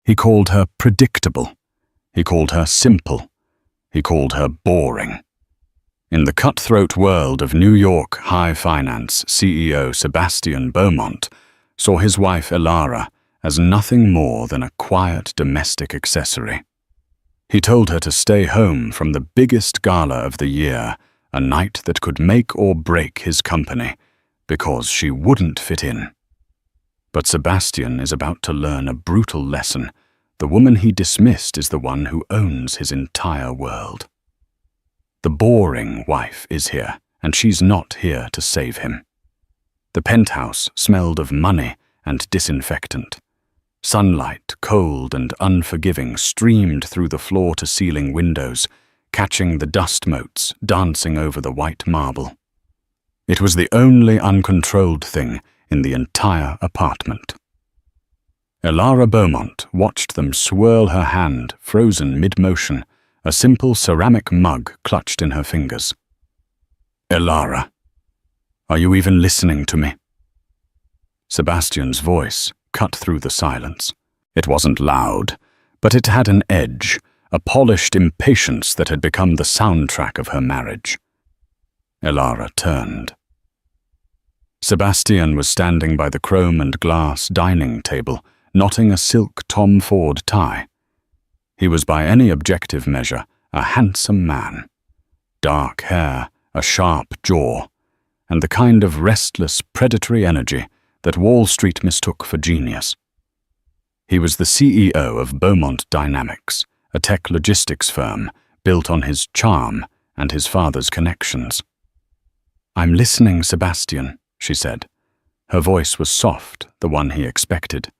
He called her predictable. He called her simple. He called her boring. In the cutthroat world of New York high finance, CEO Sebastian Beaumont saw his wife Elara as nothing more than a quiet domestic accessory. He told her to stay home from the biggest gala of the year, a night that could make or break his company, because she wouldn't fit in. But Sebastian is about to learn a brutal lesson. The woman he dismissed is the one who owns his entire world. The boring wife is here, and she's not here to save him. The penthouse smelled of money and disinfectant. Sunlight, cold and unforgiving, streamed through the floor-to-ceiling windows, catching the dust motes dancing over the white marble. It was the only uncontrolled thing in the entire apartment. Elara Beaumont watched them swirl her hand, frozen mid-motion, a simple ceramic mug clutched in her fingers. "Elara, are you even listening to me?" Sebastian's voice cut through the silence. It wasn't loud, but it had an edge, a polished impatience that had become the soundtrack of her marriage. Elara turned. Sebastian was standing by the chrome and glass dining table, knotting a silk Tom Ford tie. He was by any objective measure a handsome man. Dark hair, a sharp jaw, and the kind of restless, predatory energy that Wall Street mistook for genius. He was the CEO of Beaumont Dynamics, a tech logistics firm built on his charm and his father's connections. "I'm listening, Sebastian," she said. Her voice was soft, the one he expected.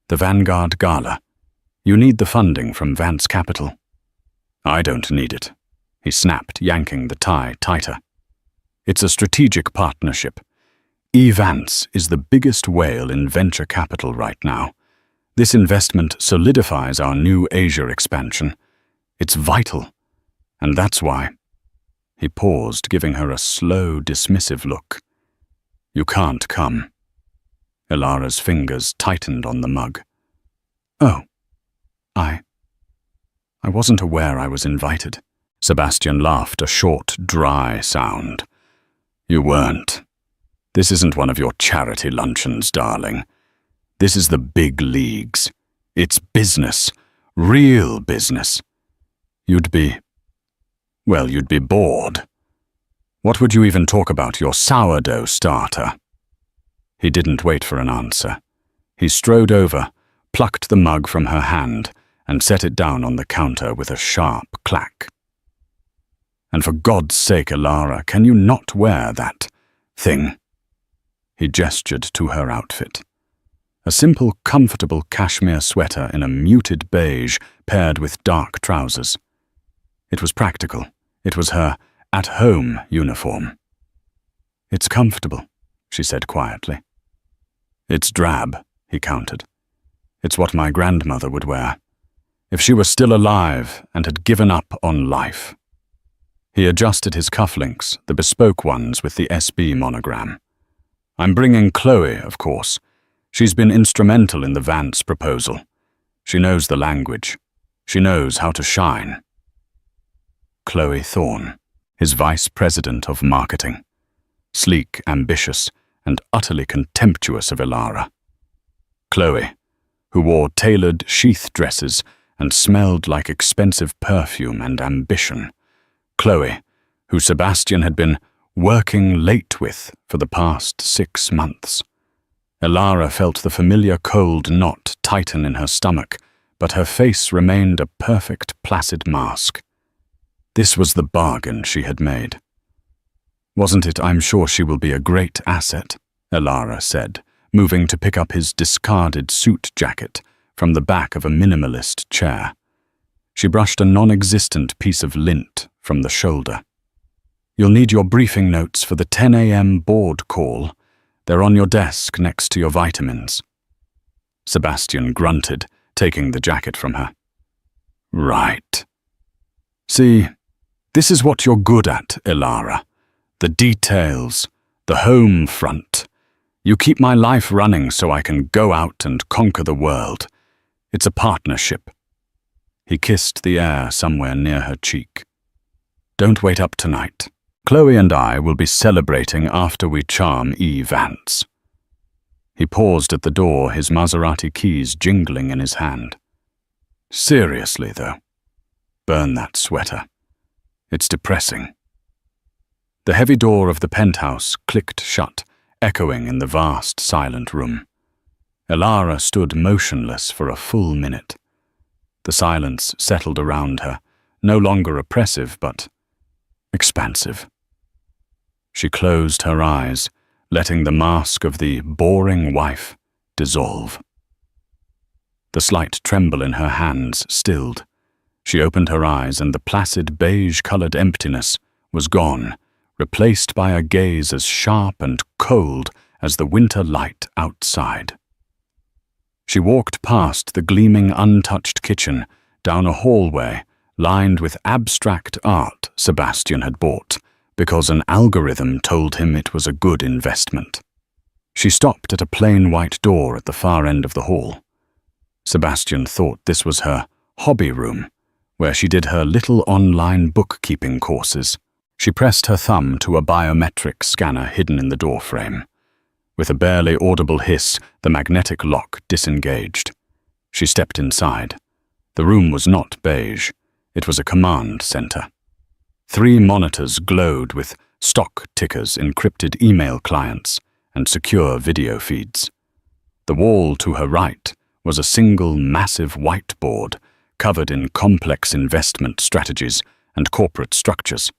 "The Vanguard Gala. You need the funding from Vance Capital." "I don't need it," he snapped, yanking the tie tighter. "It's a strategic partnership. Vance is the biggest whale in venture capital right now. This investment solidifies our new Asia expansion. It's vital, and that's why." He paused, giving her a slow, dismissive look. "You can't come." Elara's fingers tightened on the mug. "Oh, I wasn't aware I was invited." Sebastian laughed, a short, dry sound. "You weren't. This isn't one of your charity luncheons, darling. This is the big leagues. It's business, real business. You'd be bored. What would you even talk about, your sourdough starter?" He didn't wait for an answer. He strode over, plucked the mug from her hand, and set it down on the counter with a sharp clack. "And for God's sake, Elara, can you not wear that thing?" He gestured to her outfit. A simple, comfortable cashmere sweater in a muted beige paired with dark trousers. It was practical. It was her at-home uniform. "It's comfortable," she said quietly. "It's drab," he countered. "It's what my grandmother would wear, if she were still alive and had given up on life." He adjusted his cufflinks, the bespoke ones with the SB monogram. "I'm bringing Chloe, of course. She's been instrumental in the Vance proposal. She knows the language. She knows how to shine." Chloe Thorne, his vice president of marketing. Sleek, ambitious, and utterly contemptuous of Elara. Chloe, who wore tailored sheath dresses and smelled like expensive perfume and ambition. Chloe, who Sebastian had been working late with for the past 6 months. Elara felt the familiar cold knot tighten in her stomach, but her face remained a perfect placid mask. This was the bargain she had made. "Wasn't it, I'm sure she will be a great asset," Elara said, moving to pick up his discarded suit jacket from the back of a minimalist chair. She brushed a non-existent piece of lint from the shoulder. "You'll need your briefing notes for the 10 a.m. board call. They're on your desk next to your vitamins." Sebastian grunted, taking the jacket from her. "Right. See, this is what you're good at, Elara. The details, the home front. You keep my life running so I can go out and conquer the world. It's a partnership." He kissed the air somewhere near her cheek. "Don't wait up tonight. Chloe and I will be celebrating after we charm E. Vance." He paused at the door, his Maserati keys jingling in his hand. "Seriously, though, burn that sweater. It's depressing." The heavy door of the penthouse clicked shut, echoing in the vast, silent room. Elara stood motionless for a full minute. The silence settled around her, no longer oppressive, but expansive. She closed her eyes, letting the mask of the boring wife dissolve. The slight tremble in her hands stilled. She opened her eyes, and the placid beige-colored emptiness was gone, replaced by a gaze as sharp and cold as the winter light outside. She walked past the gleaming, untouched kitchen, down a hallway lined with abstract art Sebastian had bought, because an algorithm told him it was a good investment. She stopped at a plain white door at the far end of the hall. Sebastian thought this was her hobby room, where she did her little online bookkeeping courses. She pressed her thumb to a biometric scanner hidden in the doorframe. With a barely audible hiss, the magnetic lock disengaged. She stepped inside. The room was not beige. It was a command center. 3 monitors glowed with stock tickers, encrypted email clients, and secure video feeds. The wall to her right was a single massive whiteboard covered in complex investment strategies and corporate structures.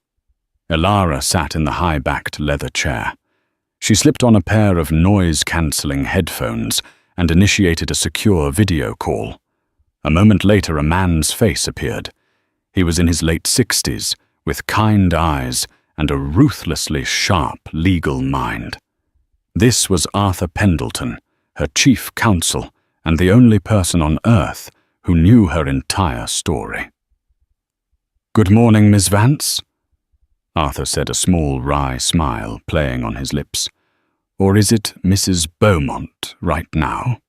Elara sat in the high-backed leather chair. She slipped on a pair of noise-cancelling headphones and initiated a secure video call. A moment later, a man's face appeared. He was in his late 60s, with kind eyes and a ruthlessly sharp legal mind. This was Arthur Pendleton, her chief counsel, and the only person on Earth who knew her entire story. "Good morning, Miss Vance," Arthur said, a small wry smile playing on his lips. "Or is it Mrs. Beaumont right now?"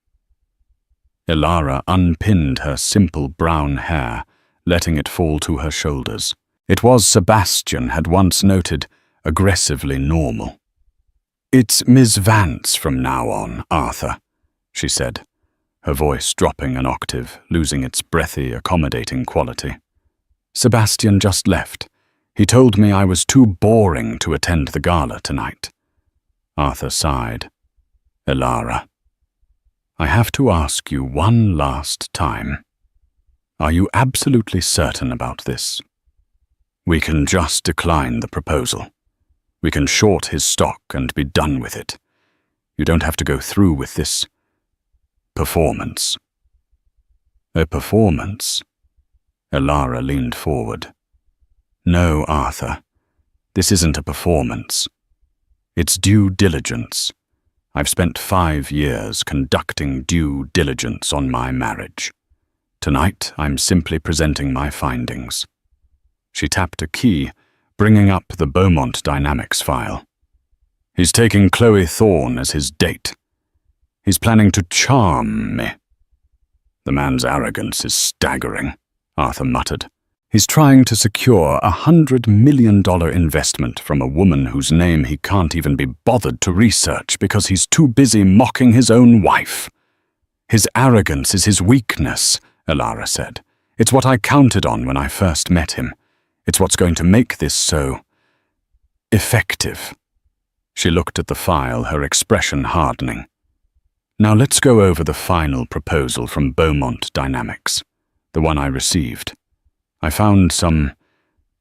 Elara unpinned her simple brown hair, letting it fall to her shoulders. It was, Sebastian had once noted, aggressively normal. "It's Miss Vance from now on, Arthur," she said, her voice dropping an octave, losing its breathy, accommodating quality. "Sebastian just left. He told me I was too boring to attend the gala tonight." Arthur sighed. "Elara, I have to ask you one last time. Are you absolutely certain about this? We can just decline the proposal. We can short his stock and be done with it. You don't have to go through with this performance." "A performance?" Elara leaned forward. "No, Arthur. This isn't a performance. It's due diligence. I've spent 5 years conducting due diligence on my marriage. Tonight, I'm simply presenting my findings." She tapped a key, bringing up the Beaumont Dynamics file. "He's taking Chloe Thorne as his date. He's planning to charm me." "The man's arrogance is staggering," Arthur muttered. "He's trying to secure a $100 million investment from a woman whose name he can't even be bothered to research because he's too busy mocking his own wife." "His arrogance is his weakness," Elara said. "It's what I counted on when I first met him. It's what's going to make this so effective." She looked at the file, her expression hardening. "Now let's go over the final proposal from Beaumont Dynamics, the one I received. I found some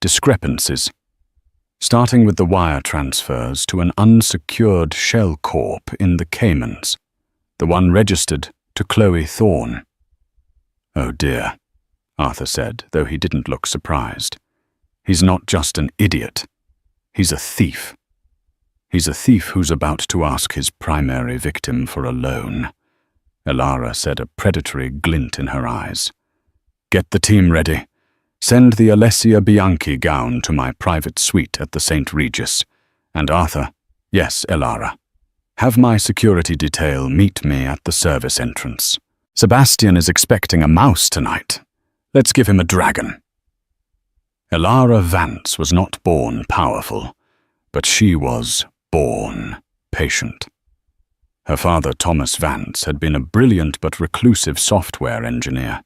discrepancies, starting with the wire transfers to an unsecured shell corp in the Caymans, the one registered to Chloe Thorne." "Oh dear," Arthur said, though he didn't look surprised. "He's not just an idiot. He's a thief. He's a thief who's about to ask his primary victim for a loan." Elara said, a predatory glint in her eyes. "Get the team ready. Send the Alessia Bianchi gown to my private suite at the St. Regis. And Arthur, yes, Elara, have my security detail meet me at the service entrance." Sebastian is expecting a mouse tonight. Let's give him a dragon. Elara Vance was not born powerful, but she was born patient. Her father, Thomas Vance, had been a brilliant but reclusive software engineer.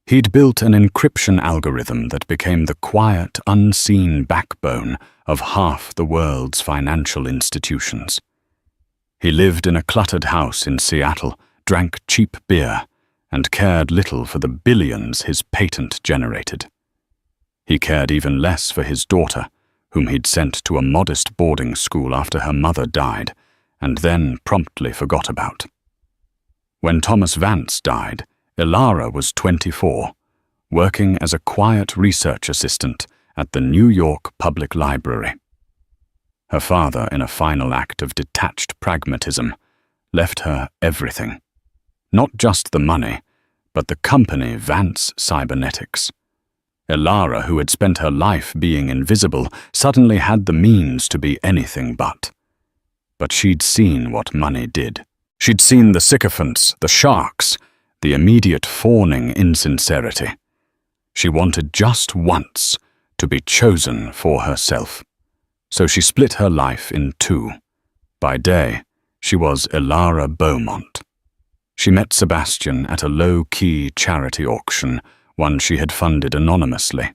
He'd built an encryption algorithm that became the quiet, unseen backbone of half the world's financial institutions. He lived in a cluttered house in Seattle, drank cheap beer, and cared little for the billions his patent generated. He cared even less for his daughter, whom he'd sent to a modest boarding school after her mother died, and then promptly forgot about. When Thomas Vance died, Elara was 24, working as a quiet research assistant at the New York Public Library. Her father, in a final act of detached pragmatism, left her everything. Not just the money, but the company Vance Cybernetics. Elara, who had spent her life being invisible, suddenly had the means to be anything but. But she'd seen what money did. She'd seen the sycophants, the sharks, the immediate fawning insincerity. She wanted just once to be chosen for herself. So she split her life in two. By day, she was Elara Beaumont. She met Sebastian at a low-key charity auction, one she had funded anonymously.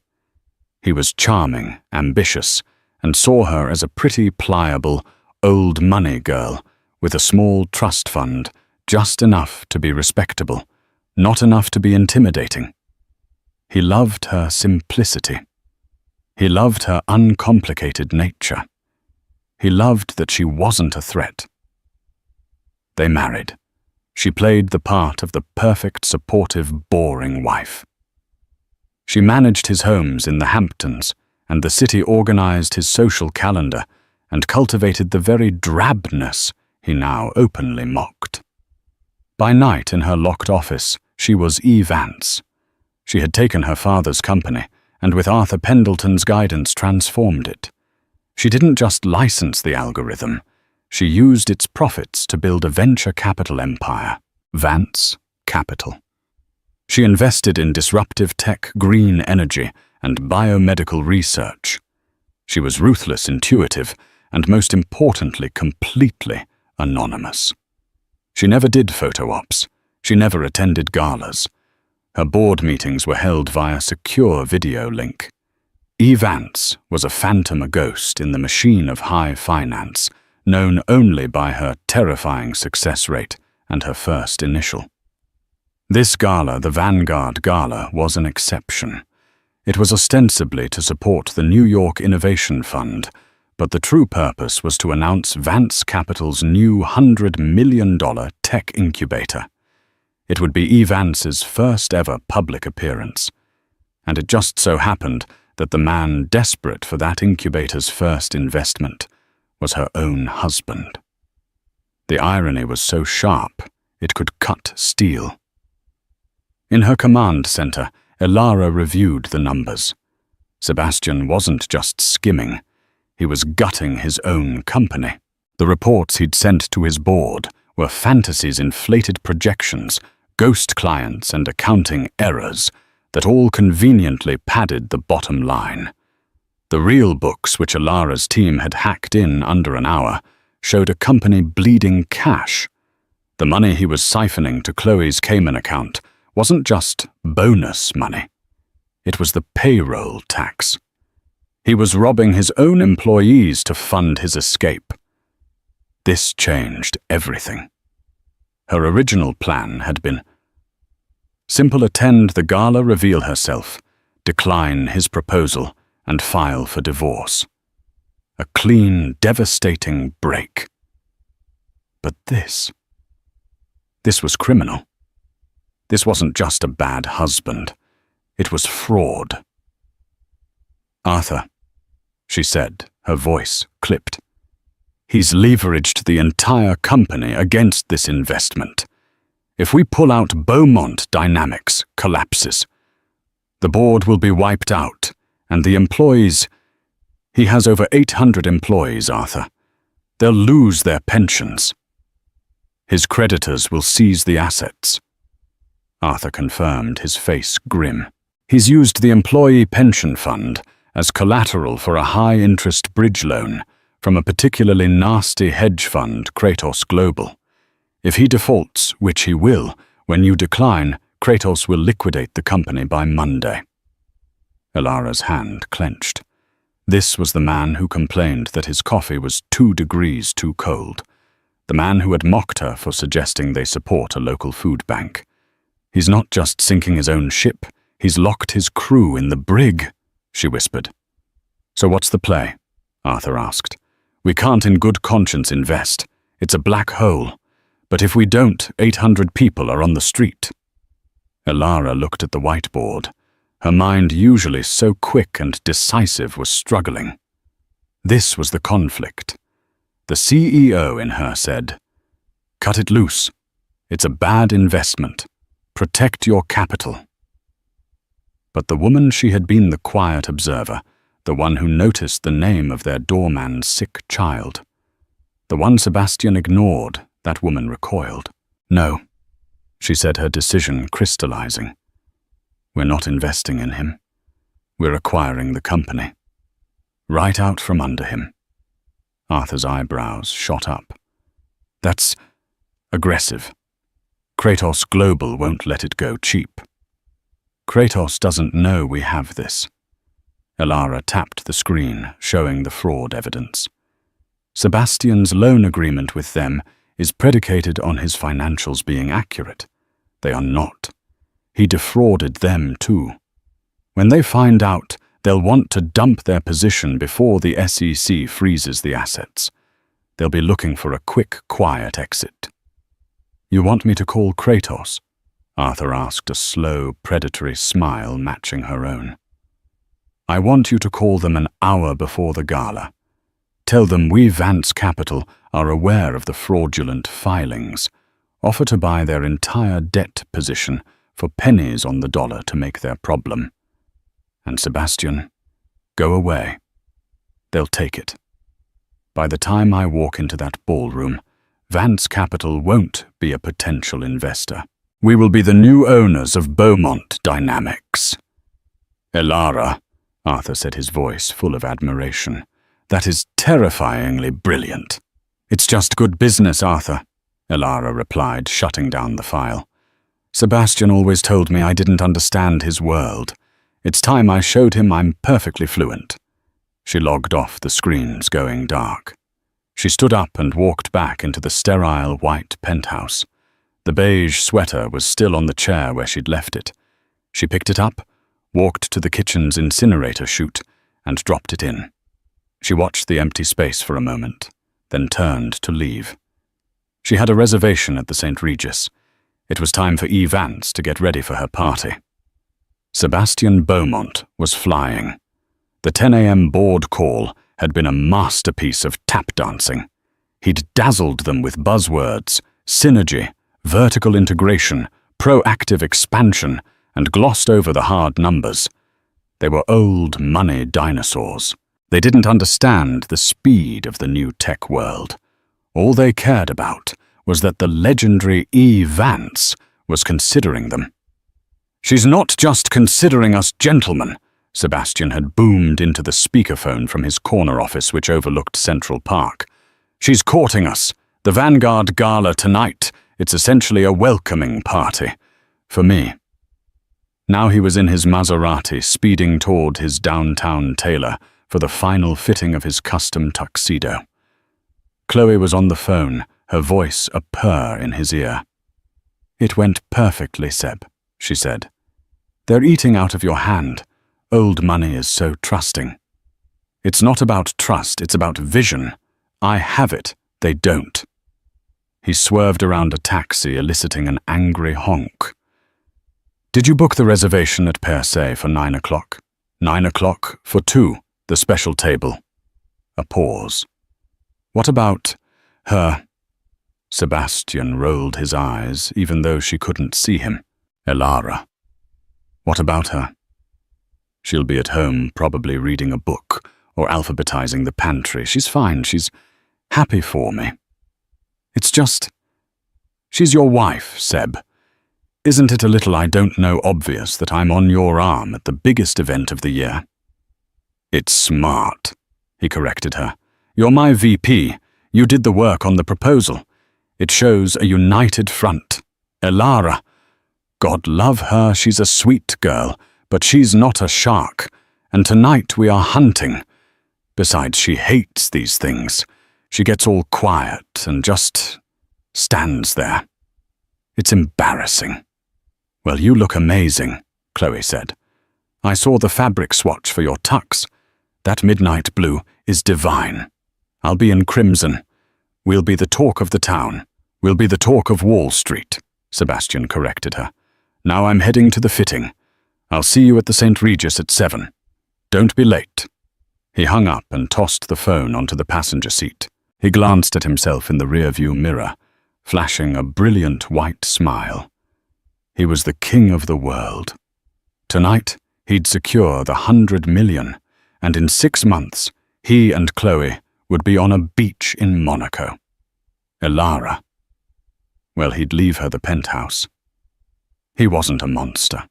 He was charming, ambitious, and saw her as a pretty, pliable, old money girl with a small trust fund, just enough to be respectable, not enough to be intimidating. He loved her simplicity. He loved her uncomplicated nature. He loved that she wasn't a threat. They married. She played the part of the perfect, supportive, boring wife. She managed his homes in the Hamptons, and the city organized his social calendar and cultivated the very drabness he now openly mocked. By night in her locked office, she was E. Vance. She had taken her father's company and with Arthur Pendleton's guidance transformed it. She didn't just license the algorithm, she used its profits to build a venture capital empire, Vance Capital. She invested in disruptive tech, green energy, and biomedical research. She was ruthless, intuitive, and most importantly, completely anonymous. She never did photo ops. She never attended galas. Her board meetings were held via secure video link. E. Vance was a phantom, a ghost in the machine of high finance, known only by her terrifying success rate and her first initial. This gala, the Vanguard Gala, was an exception. It was ostensibly to support the New York Innovation Fund, but the true purpose was to announce Vance Capital's new $100 million tech incubator. It would be E. Vance's first ever public appearance. And it just so happened that the man desperate for that incubator's first investment was her own husband. The irony was so sharp, it could cut steel. In her command center, Elara reviewed the numbers. Sebastian wasn't just skimming, he was gutting his own company. The reports he'd sent to his board were fantasies, inflated projections, ghost clients, and accounting errors that all conveniently padded the bottom line. The real books, which Elara's team had hacked in under an hour, showed a company bleeding cash. The money he was siphoning to Chloe's Cayman account wasn't just bonus money. It was the payroll tax. He was robbing his own employees to fund his escape. This changed everything. Her original plan had been simple: attend the gala, reveal herself, decline his proposal, and file for divorce. A clean, devastating break. But this was criminal. This wasn't just a bad husband. It was fraud. "Arthur," she said, her voice clipped. "He's leveraged the entire company against this investment. If we pull out, Beaumont Dynamics collapses. The board will be wiped out, and the employees... He has over 800 employees, Arthur. They'll lose their pensions. His creditors will seize the assets. Arthur confirmed, his face grim. He's used the employee pension fund as collateral for a high-interest bridge loan from a particularly nasty hedge fund, Kratos Global. If he defaults, which he will, when you decline, Kratos will liquidate the company by Monday. Elara's hand clenched. This was the man who complained that his coffee was 2 degrees too cold. The man who had mocked her for suggesting they support a local food bank. He's not just sinking his own ship, he's locked his crew in the brig, she whispered. So what's the play? Arthur asked. We can't in good conscience invest. It's a black hole. But if we don't, 800 people are on the street. Elara looked at the whiteboard. Her mind, usually so quick and decisive, was struggling. This was the conflict. The CEO in her said, "Cut it loose. It's a bad investment. Protect your capital." But the woman she had been the quiet observer, the one who noticed the name of their doorman's sick child. The one Sebastian ignored, that woman recoiled. "No," she said, her decision crystallizing. "We're not investing in him. We're acquiring the company. Right out from under him." Arthur's eyebrows shot up. "That's aggressive. Kratos Global won't let it go cheap." "Kratos doesn't know we have this." Elara tapped the screen, showing the fraud evidence. "Sebastian's loan agreement with them is predicated on his financials being accurate. They are not. He defrauded them too. When they find out, they'll want to dump their position before the SEC freezes the assets. They'll be looking for a quick, quiet exit." "You want me to call Kratos?" Arthur asked, a slow, predatory smile matching her own. "I want you to call them an hour before the gala. Tell them we, Vance Capital, are aware of the fraudulent filings. Offer to buy their entire debt position for pennies on the dollar to make their problem. And Sebastian, go away. They'll take it. By the time I walk into that ballroom, Vance Capital won't be a potential investor. We will be the new owners of Beaumont Dynamics." "Elara," Arthur said, his voice full of admiration, "that is terrifyingly brilliant." "It's just good business, Arthur," Elara replied, shutting down the file. "Sebastian always told me I didn't understand his world. It's time I showed him I'm perfectly fluent." She logged off, the screens going dark. She stood up and walked back into the sterile white penthouse. The beige sweater was still on the chair where she'd left it. She picked it up, walked to the kitchen's incinerator chute, and dropped it in. She watched the empty space for a moment, then turned to leave. She had a reservation at the St. Regis. It was time for E. Vance to get ready for her party. Sebastian Beaumont was flying. The 10 a.m. board call had been a masterpiece of tap dancing. He'd dazzled them with buzzwords, synergy, vertical integration, proactive expansion, and glossed over the hard numbers. They were old money dinosaurs. They didn't understand the speed of the new tech world. All they cared about was that the legendary E. Vance was considering them. "She's not just considering us gentlemen," Sebastian had boomed into the speakerphone from his corner office which overlooked Central Park. "She's courting us. The Vanguard Gala tonight. It's essentially a welcoming party. For me." Now he was in his Maserati, speeding toward his downtown tailor for the final fitting of his custom tuxedo. Chloe was on the phone, her voice a purr in his ear. "It went perfectly, Seb," she said. "They're eating out of your hand. Old money is so trusting." "It's not about trust, it's about vision. I have it, they don't." He swerved around a taxi, eliciting an angry honk. "Did you book the reservation at Perse for 9 o'clock? 9 o'clock for 2, the special table." A pause. "What about her?" Sebastian rolled his eyes, even though she couldn't see him. "Elara." "What about her?" "She'll be at home, probably reading a book or alphabetizing the pantry. She's fine. She's happy for me. It's just, she's your wife, Seb. Isn't it a little I don't know obvious that I'm on your arm at the biggest event of the year? It's smart, he corrected her. You're my VP. You did the work on the proposal. It shows a united front. Elara. God love her, she's a sweet girl, but she's not a shark. And tonight we are hunting. Besides, she hates these things. She gets all quiet and just stands there. It's embarrassing. Well, you look amazing, Chloe said. I saw the fabric swatch for your tux. That midnight blue is divine. I'll be in crimson. We'll be the talk of the town. We'll be the talk of Wall Street, Sebastian corrected her. Now I'm heading to the fitting. I'll see you at the St. Regis at 7. Don't be late. He hung up and tossed the phone onto the passenger seat. He glanced at himself in the rearview mirror, flashing a brilliant white smile. He was the king of the world. Tonight, he'd secure the 100 million, and in 6 months, he and Chloe would be on a beach in Monaco. Elara. Well, he'd leave her the penthouse. He wasn't a monster.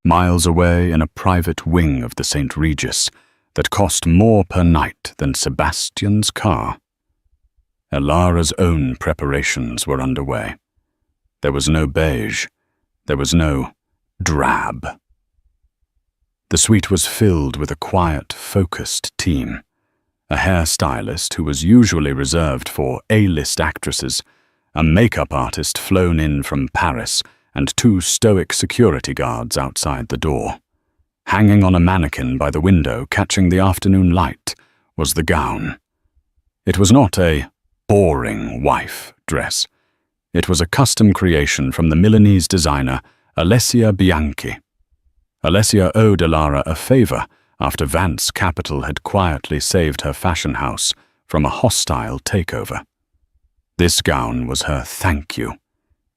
Miles away in a private wing of the St. Regis that cost more per night than Sebastian's car. Elara's own preparations were underway. There was no beige. There was no drab. The suite was filled with a quiet, focused team. A hairstylist who was usually reserved for A-list actresses, a makeup artist flown in from Paris, and 2 stoic security guards outside the door. Hanging on a mannequin by the window, catching the afternoon light, was the gown. It was not a boring wife dress. It was a custom creation from the Milanese designer Alessia Bianchi. Alessia owed Elara a favor after Vance Capital had quietly saved her fashion house from a hostile takeover. This gown was her thank you.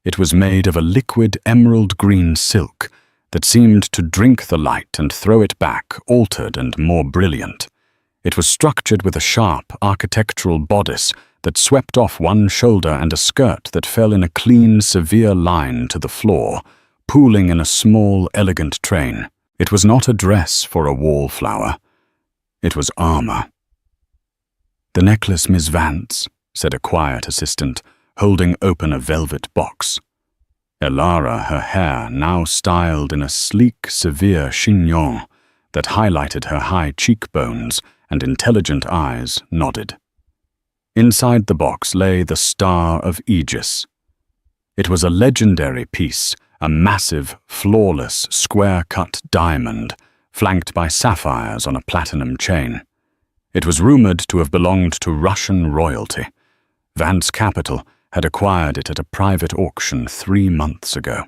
It was made of a liquid emerald green silk that seemed to drink the light and throw it back, altered and more brilliant. It was structured with a sharp architectural bodice that swept off one shoulder and a skirt that fell in a clean, severe line to the floor, pooling in a small, elegant train. It was not a dress for a wallflower. It was armor. "The necklace, Miss Vance," said a quiet assistant, holding open a velvet box. Elara, her hair now styled in a sleek, severe chignon that highlighted her high cheekbones and intelligent eyes, nodded. Inside the box lay the Star of Aegis. It was a legendary piece, a massive, flawless, square-cut diamond, flanked by sapphires on a platinum chain. It was rumored to have belonged to Russian royalty. Vance Capital had acquired it at a private auction 3 months ago.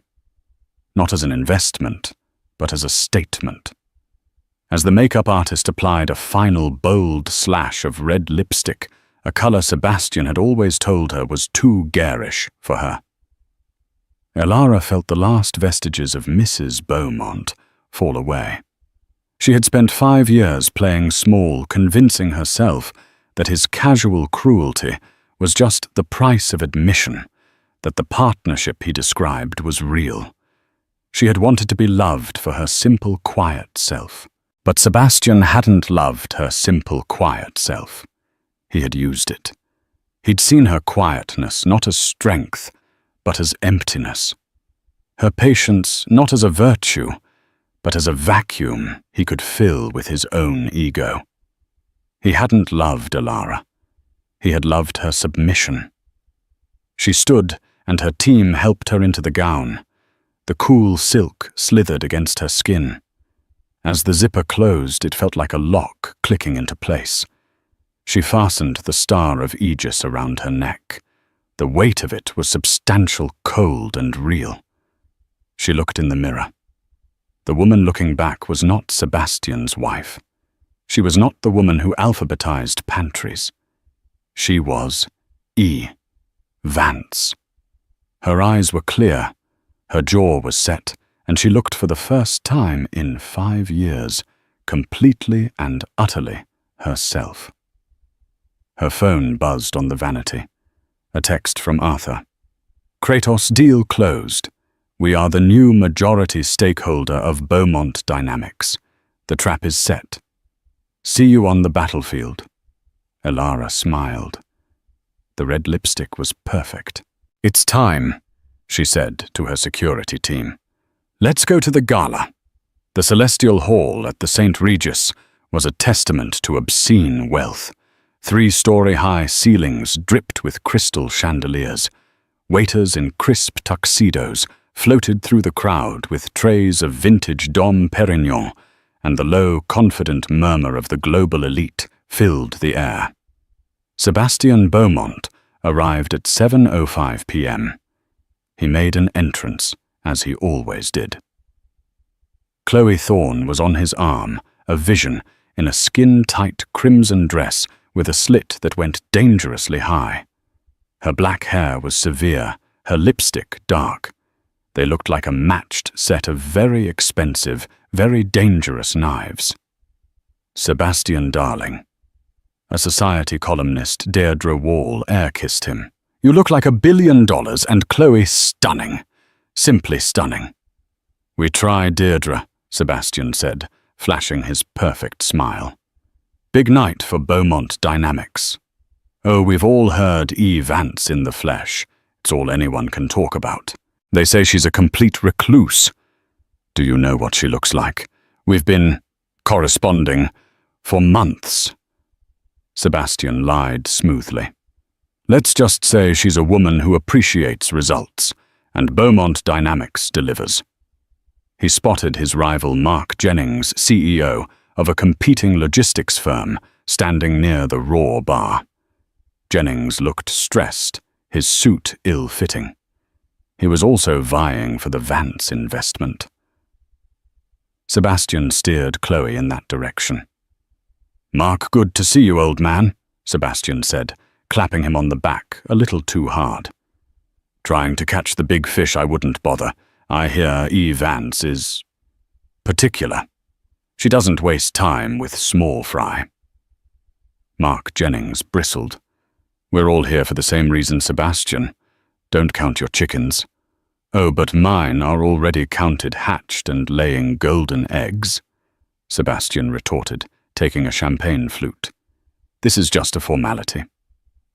Not as an investment, but as a statement. As the makeup artist applied a final bold slash of red lipstick, a color Sebastian had always told her was too garish for her. Elara felt the last vestiges of Mrs. Beaumont fall away. She had spent 5 years playing small, convincing herself that his casual cruelty was just the price of admission, that the partnership he described was real. She had wanted to be loved for her simple, quiet self. But Sebastian hadn't loved her simple, quiet self. He had used it. He'd seen her quietness not as strength, but as emptiness. Her patience not as a virtue, but as a vacuum he could fill with his own ego. He hadn't loved Elara. He had loved her submission. She stood, and her team helped her into the gown. The cool silk slithered against her skin. As the zipper closed, it felt like a lock clicking into place. She fastened the Star of Aegis around her neck. The weight of it was substantial, cold, and real. She looked in the mirror. The woman looking back was not Sebastian's wife. She was not the woman who alphabetized pantries. She was E. Vance. Her eyes were clear, her jaw was set, and she looked for the first time in 5 years, completely and utterly herself. Her phone buzzed on the vanity. A text from Arthur. "Kratos, deal closed. We are the new majority stakeholder of Beaumont Dynamics. The trap is set. See you on the battlefield." Elara smiled. The red lipstick was perfect. "It's time," she said to her security team. "Let's go to the gala." The Celestial Hall at the St. Regis was a testament to obscene wealth. 3-story-high ceilings dripped with crystal chandeliers. Waiters in crisp tuxedos floated through the crowd with trays of vintage Dom Perignon, and the low, confident murmur of the global elite filled the air. Sebastian Beaumont arrived at 7:05 p.m. He made an entrance, as he always did. Chloe Thorne was on his arm, a vision, in a skin-tight crimson dress with a slit that went dangerously high. Her black hair was severe, her lipstick dark. They looked like a matched set of very expensive, very dangerous knives. "Sebastian, darling." A society columnist, Deirdre Wall, air-kissed him. "You look like $1 billion, and Chloe stunning. Simply stunning." "We try, Deirdre," Sebastian said, flashing his perfect smile. "Big night for Beaumont Dynamics. Oh, we've all heard E. Vance in the flesh. It's all anyone can talk about. They say she's a complete recluse. Do you know what she looks like? We've been corresponding for months." Sebastian lied smoothly. "Let's just say she's a woman who appreciates results, and Beaumont Dynamics delivers." He spotted his rival Mark Jennings, CEO of a competing logistics firm, standing near the Raw bar. Jennings looked stressed, his suit ill-fitting. He was also vying for the Vance investment. Sebastian steered Chloe in that direction. "Mark, good to see you, old man," Sebastian said, clapping him on the back a little too hard. "Trying to catch the big fish, I wouldn't bother. I hear E. Vance is particular. She doesn't waste time with small fry." Mark Jennings bristled. "We're all here for the same reason, Sebastian. Don't count your chickens." "Oh, but mine are already counted hatched and laying golden eggs," Sebastian retorted, taking a champagne flute. "This is just a formality."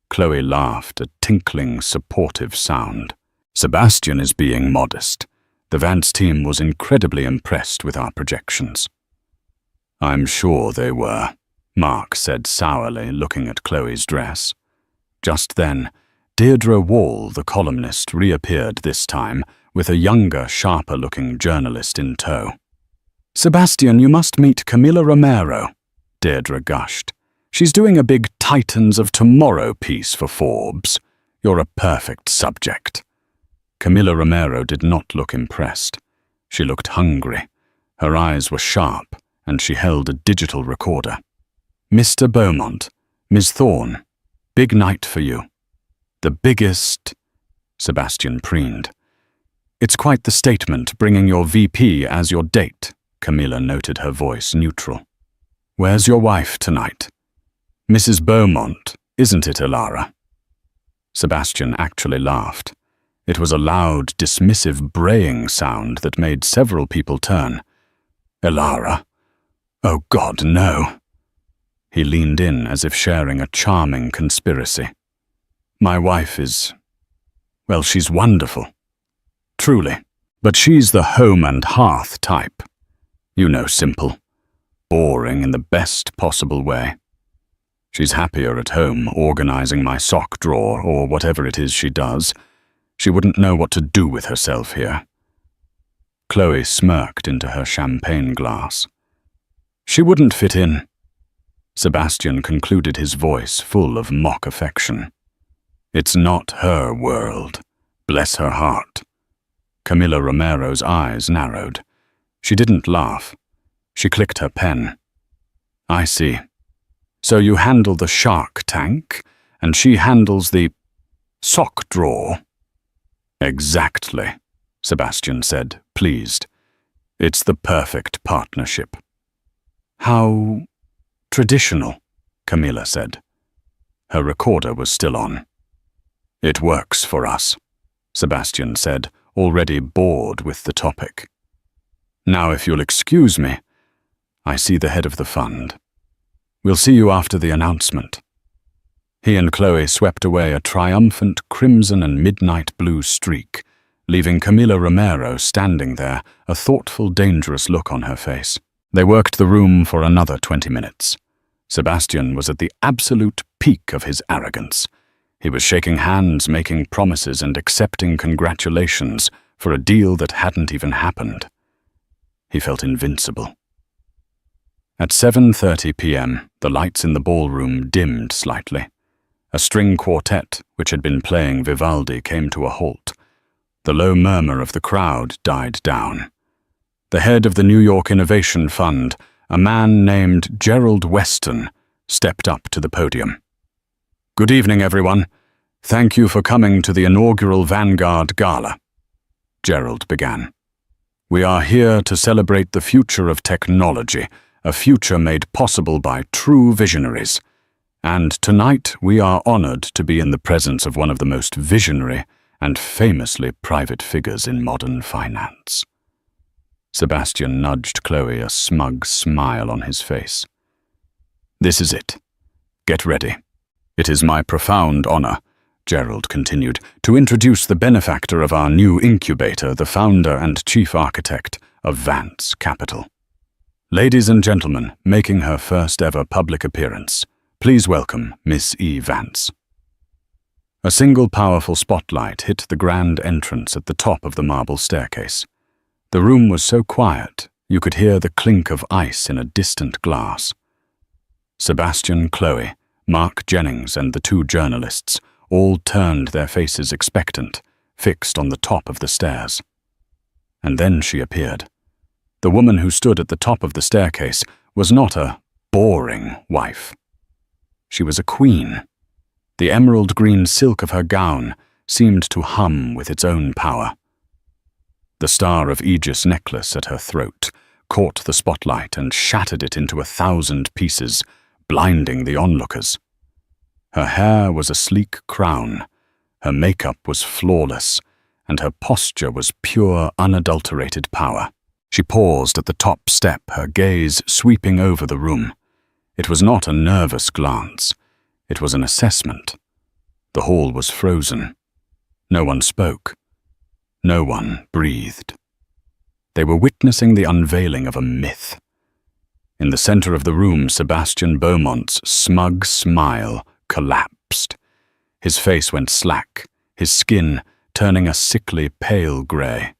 Chloe laughed, a tinkling, supportive sound. "Sebastian is being modest. The Vance team was incredibly impressed with our projections." "I'm sure they were," Mark said sourly, looking at Chloe's dress. Just then, Deirdre Wall, the columnist, reappeared this time, with a younger, sharper-looking journalist in tow. "Sebastian, you must meet Camila Romero," Deirdre gushed. "She's doing a big Titans of Tomorrow piece for Forbes. You're a perfect subject." Camila Romero did not look impressed. She looked hungry. Her eyes were sharp, and she held a digital recorder. "Mr. Beaumont, Ms. Thorne, big night for you." "The biggest," Sebastian preened. "It's quite the statement, bringing your VP as your date," Camilla noted, her voice neutral. "Where's your wife tonight?" "Mrs. Beaumont, isn't it, Elara?" Sebastian actually laughed. It was a loud, dismissive braying sound that made several people turn. "Elara? Oh God, no." He leaned in as if sharing a charming conspiracy. "My wife is, well, she's wonderful. Truly. But she's the home and hearth type. You know, simple. Boring in the best possible way. She's happier at home, organizing my sock drawer or whatever it is she does. She wouldn't know what to do with herself here." Chloe smirked into her champagne glass. "She wouldn't fit in." Sebastian concluded, his voice full of mock affection. "It's not her world. Bless her heart." Camila Romero's eyes narrowed. She didn't laugh. She clicked her pen. "I see. So you handle the Shark Tank, and she handles the sock drawer." "Exactly," Sebastian said, pleased. "It's the perfect partnership." "How traditional," Camilla said. Her recorder was still on. "It works for us," Sebastian said, already bored with the topic. "Now, if you'll excuse me, I see the head of the fund. We'll see you after the announcement." He and Chloe swept away a triumphant crimson and midnight blue streak, leaving Camila Romero standing there, a thoughtful, dangerous look on her face. They worked the room for another 20 minutes. Sebastian was at the absolute peak of his arrogance. He was shaking hands, making promises, and accepting congratulations for a deal that hadn't even happened. He felt invincible. At 7:30 p.m., the lights in the ballroom dimmed slightly. A string quartet, which had been playing Vivaldi, came to a halt. The low murmur of the crowd died down. The head of the New York Innovation Fund, a man named Gerald Weston, stepped up to the podium. "Good evening, everyone. Thank you for coming to the inaugural Vanguard Gala," Gerald began. "We are here to celebrate the future of technology, a future made possible by true visionaries. And tonight we are honored to be in the presence of one of the most visionary and famously private figures in modern finance." Sebastian nudged Chloe, a smug smile on his face. "This is it. Get ready. It is my profound honor," Gerald continued, "to introduce the benefactor of our new incubator, the founder and chief architect of Vance Capital. Ladies and gentlemen, making her first ever public appearance, please welcome Miss E. Vance." A single powerful spotlight hit the grand entrance at the top of the marble staircase. The room was so quiet, you could hear the clink of ice in a distant glass. Sebastian, Chloe, Mark Jennings, and the two journalists all turned their faces expectant, fixed on the top of the stairs. And then she appeared. The woman who stood at the top of the staircase was not a boring wife. She was a queen. The emerald green silk of her gown seemed to hum with its own power. The Star of Aegis necklace at her throat caught the spotlight and shattered it into 1,000 pieces, blinding the onlookers. Her hair was a sleek crown, her makeup was flawless, and her posture was pure, unadulterated power. She paused at the top step, her gaze sweeping over the room. It was not a nervous glance. It was an assessment. The hall was frozen. No one spoke. No one breathed. They were witnessing the unveiling of a myth. In the center of the room, Sebastian Beaumont's smug smile collapsed. His face went slack, his skin turning a sickly pale gray.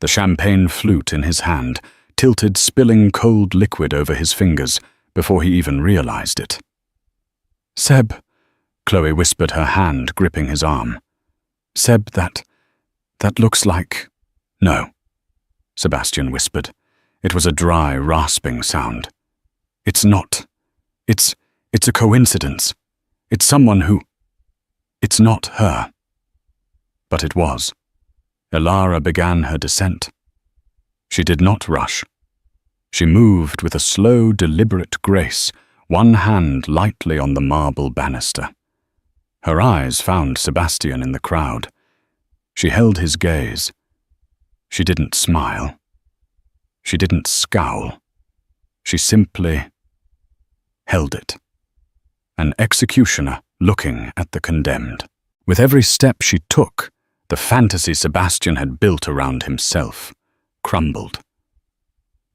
The champagne flute in his hand tilted, spilling cold liquid over his fingers before he even realized it. "Seb," Chloe whispered, her hand gripping his arm. "Seb, that looks like—" "No," Sebastian whispered. It was a dry, rasping sound. "It's not. It's a coincidence. It's someone who... It's not her." But it was. Elara began her descent. She did not rush. She moved with a slow, deliberate grace, one hand lightly on the marble banister. Her eyes found Sebastian in the crowd. She held his gaze. She didn't smile. She didn't scowl. She simply held it. An executioner looking at the condemned. With every step she took, the fantasy Sebastian had built around himself crumbled.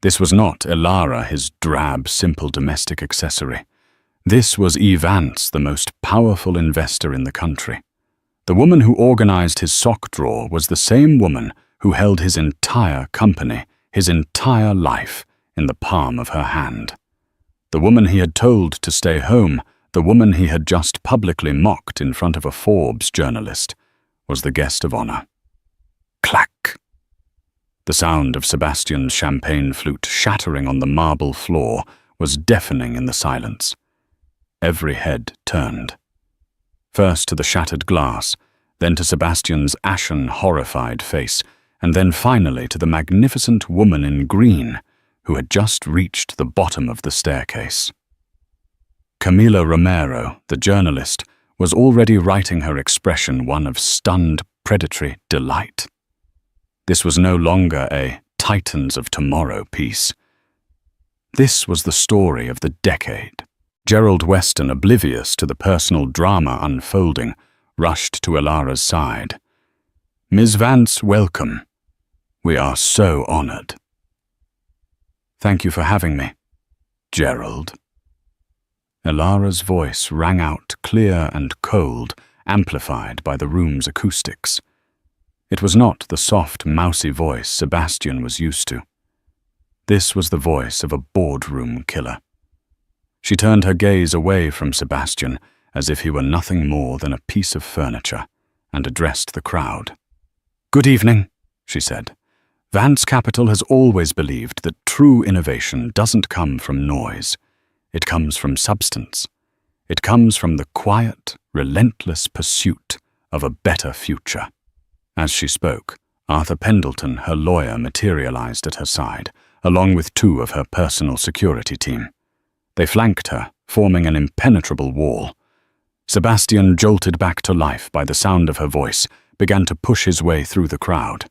This was not Elara, his drab, simple domestic accessory. This was E. Vance, the most powerful investor in the country. The woman who organized his sock drawer was the same woman who held his entire company, his entire life, in the palm of her hand. The woman he had told to stay home, the woman he had just publicly mocked in front of a Forbes journalist, was the guest of honor. Clack! The sound of Sebastian's champagne flute shattering on the marble floor was deafening in the silence. Every head turned. First to the shattered glass, then to Sebastian's ashen, horrified face, and then finally to the magnificent woman in green who had just reached the bottom of the staircase. Camila Romero, the journalist, was already writing her expression one of stunned, predatory delight. This was no longer a Titans of Tomorrow piece. This was the story of the decade. Gerald Weston, oblivious to the personal drama unfolding, rushed to Elara's side. "Ms. Vance, welcome. We are so honored." "Thank you for having me, Gerald." Elara's voice rang out clear and cold, amplified by the room's acoustics. It was not the soft, mousy voice Sebastian was used to. This was the voice of a boardroom killer. She turned her gaze away from Sebastian as if he were nothing more than a piece of furniture, and addressed the crowd. "Good evening," she said. "Vance Capital has always believed that true innovation doesn't come from noise. It comes from substance. It comes from the quiet, relentless pursuit of a better future." As she spoke, Arthur Pendleton, her lawyer, materialized at her side, along with 2 of her personal security team. They flanked her, forming an impenetrable wall. Sebastian, jolted back to life by the sound of her voice, began to push his way through the crowd.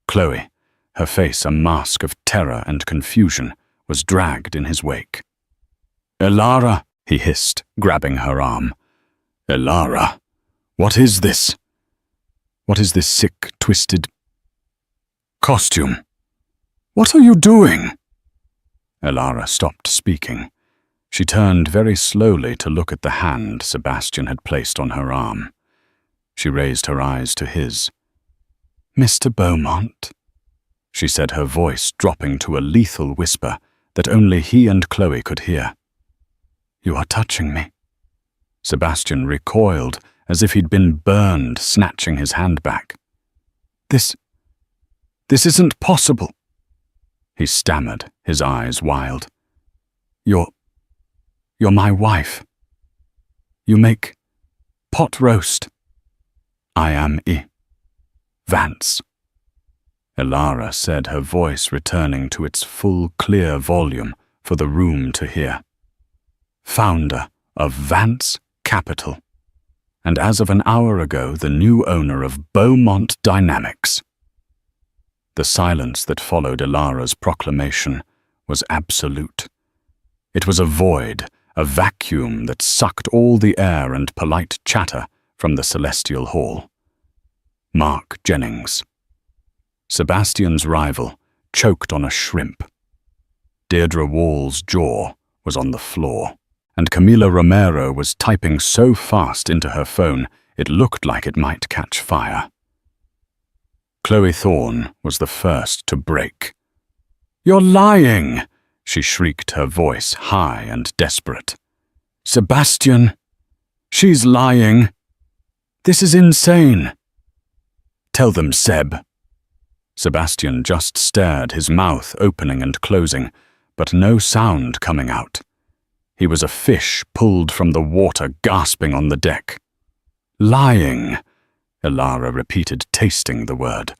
Chloe, her face a mask of terror and confusion, was dragged in his wake. "Elara," he hissed, grabbing her arm. "Elara, what is this? What is this sick, twisted costume? What are you doing?" Elara stopped speaking. She turned very slowly to look at the hand Sebastian had placed on her arm. She raised her eyes to his. "Mr. Beaumont," she said, her voice dropping to a lethal whisper that only he and Chloe could hear. "You are touching me." Sebastian recoiled as if he'd been burned, snatching his hand back. This isn't possible," he stammered, his eyes wild. You're my wife. You make pot roast." "I am Vance," Elara said, her voice returning to its full, clear volume for the room to hear. "Founder of Vance Capital, and as of an hour ago, the new owner of Beaumont Dynamics." The silence that followed Elara's proclamation was absolute. It was a void, a vacuum that sucked all the air and polite chatter from the celestial hall. Mark Jennings, Sebastian's rival, choked on a shrimp. Deirdre Wall's jaw was on the floor, and Camila Romero was typing so fast into her phone it looked like it might catch fire. Chloe Thorne was the first to break. "You're lying!" she shrieked, her voice high and desperate. "Sebastian, she's lying. This is insane." "Tell them, Seb." Sebastian just stared, his mouth opening and closing, but no sound coming out. He was a fish pulled from the water, gasping on the deck. "Lying," Elara repeated, tasting the word.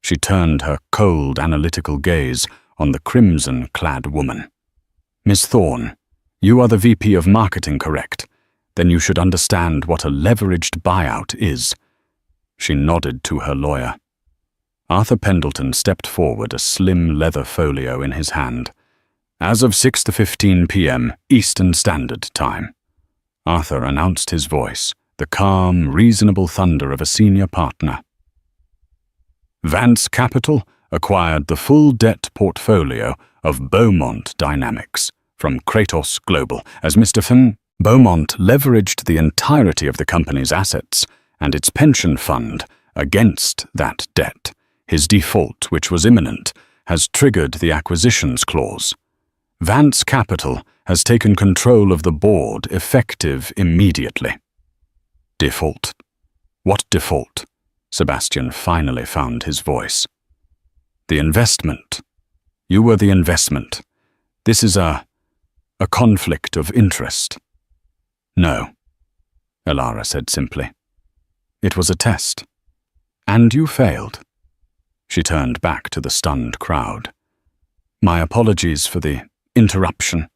She turned her cold, analytical gaze on the crimson-clad woman. "Miss Thorne, you are the VP of Marketing, correct? Then you should understand what a leveraged buyout is." She nodded to her lawyer. Arthur Pendleton stepped forward, a slim leather folio in his hand. "As of 6:15 p.m. Eastern Standard Time." Arthur announced his voice, the calm, reasonable thunder of a senior partner. Vance Capital acquired the full debt portfolio of Beaumont Dynamics from Kratos Global as Mr. Beaumont leveraged the entirety of the company's assets and its pension fund against that debt. His default, which was imminent, has triggered the acquisitions clause. Vance Capital has taken control of the board, effective immediately. Default? What default? Sebastian finally found his voice. The investment. You were the investment. This is a conflict of interest. No, Elara said simply. It was a test. And you failed. She turned back to the stunned crowd. My apologies for the interruption.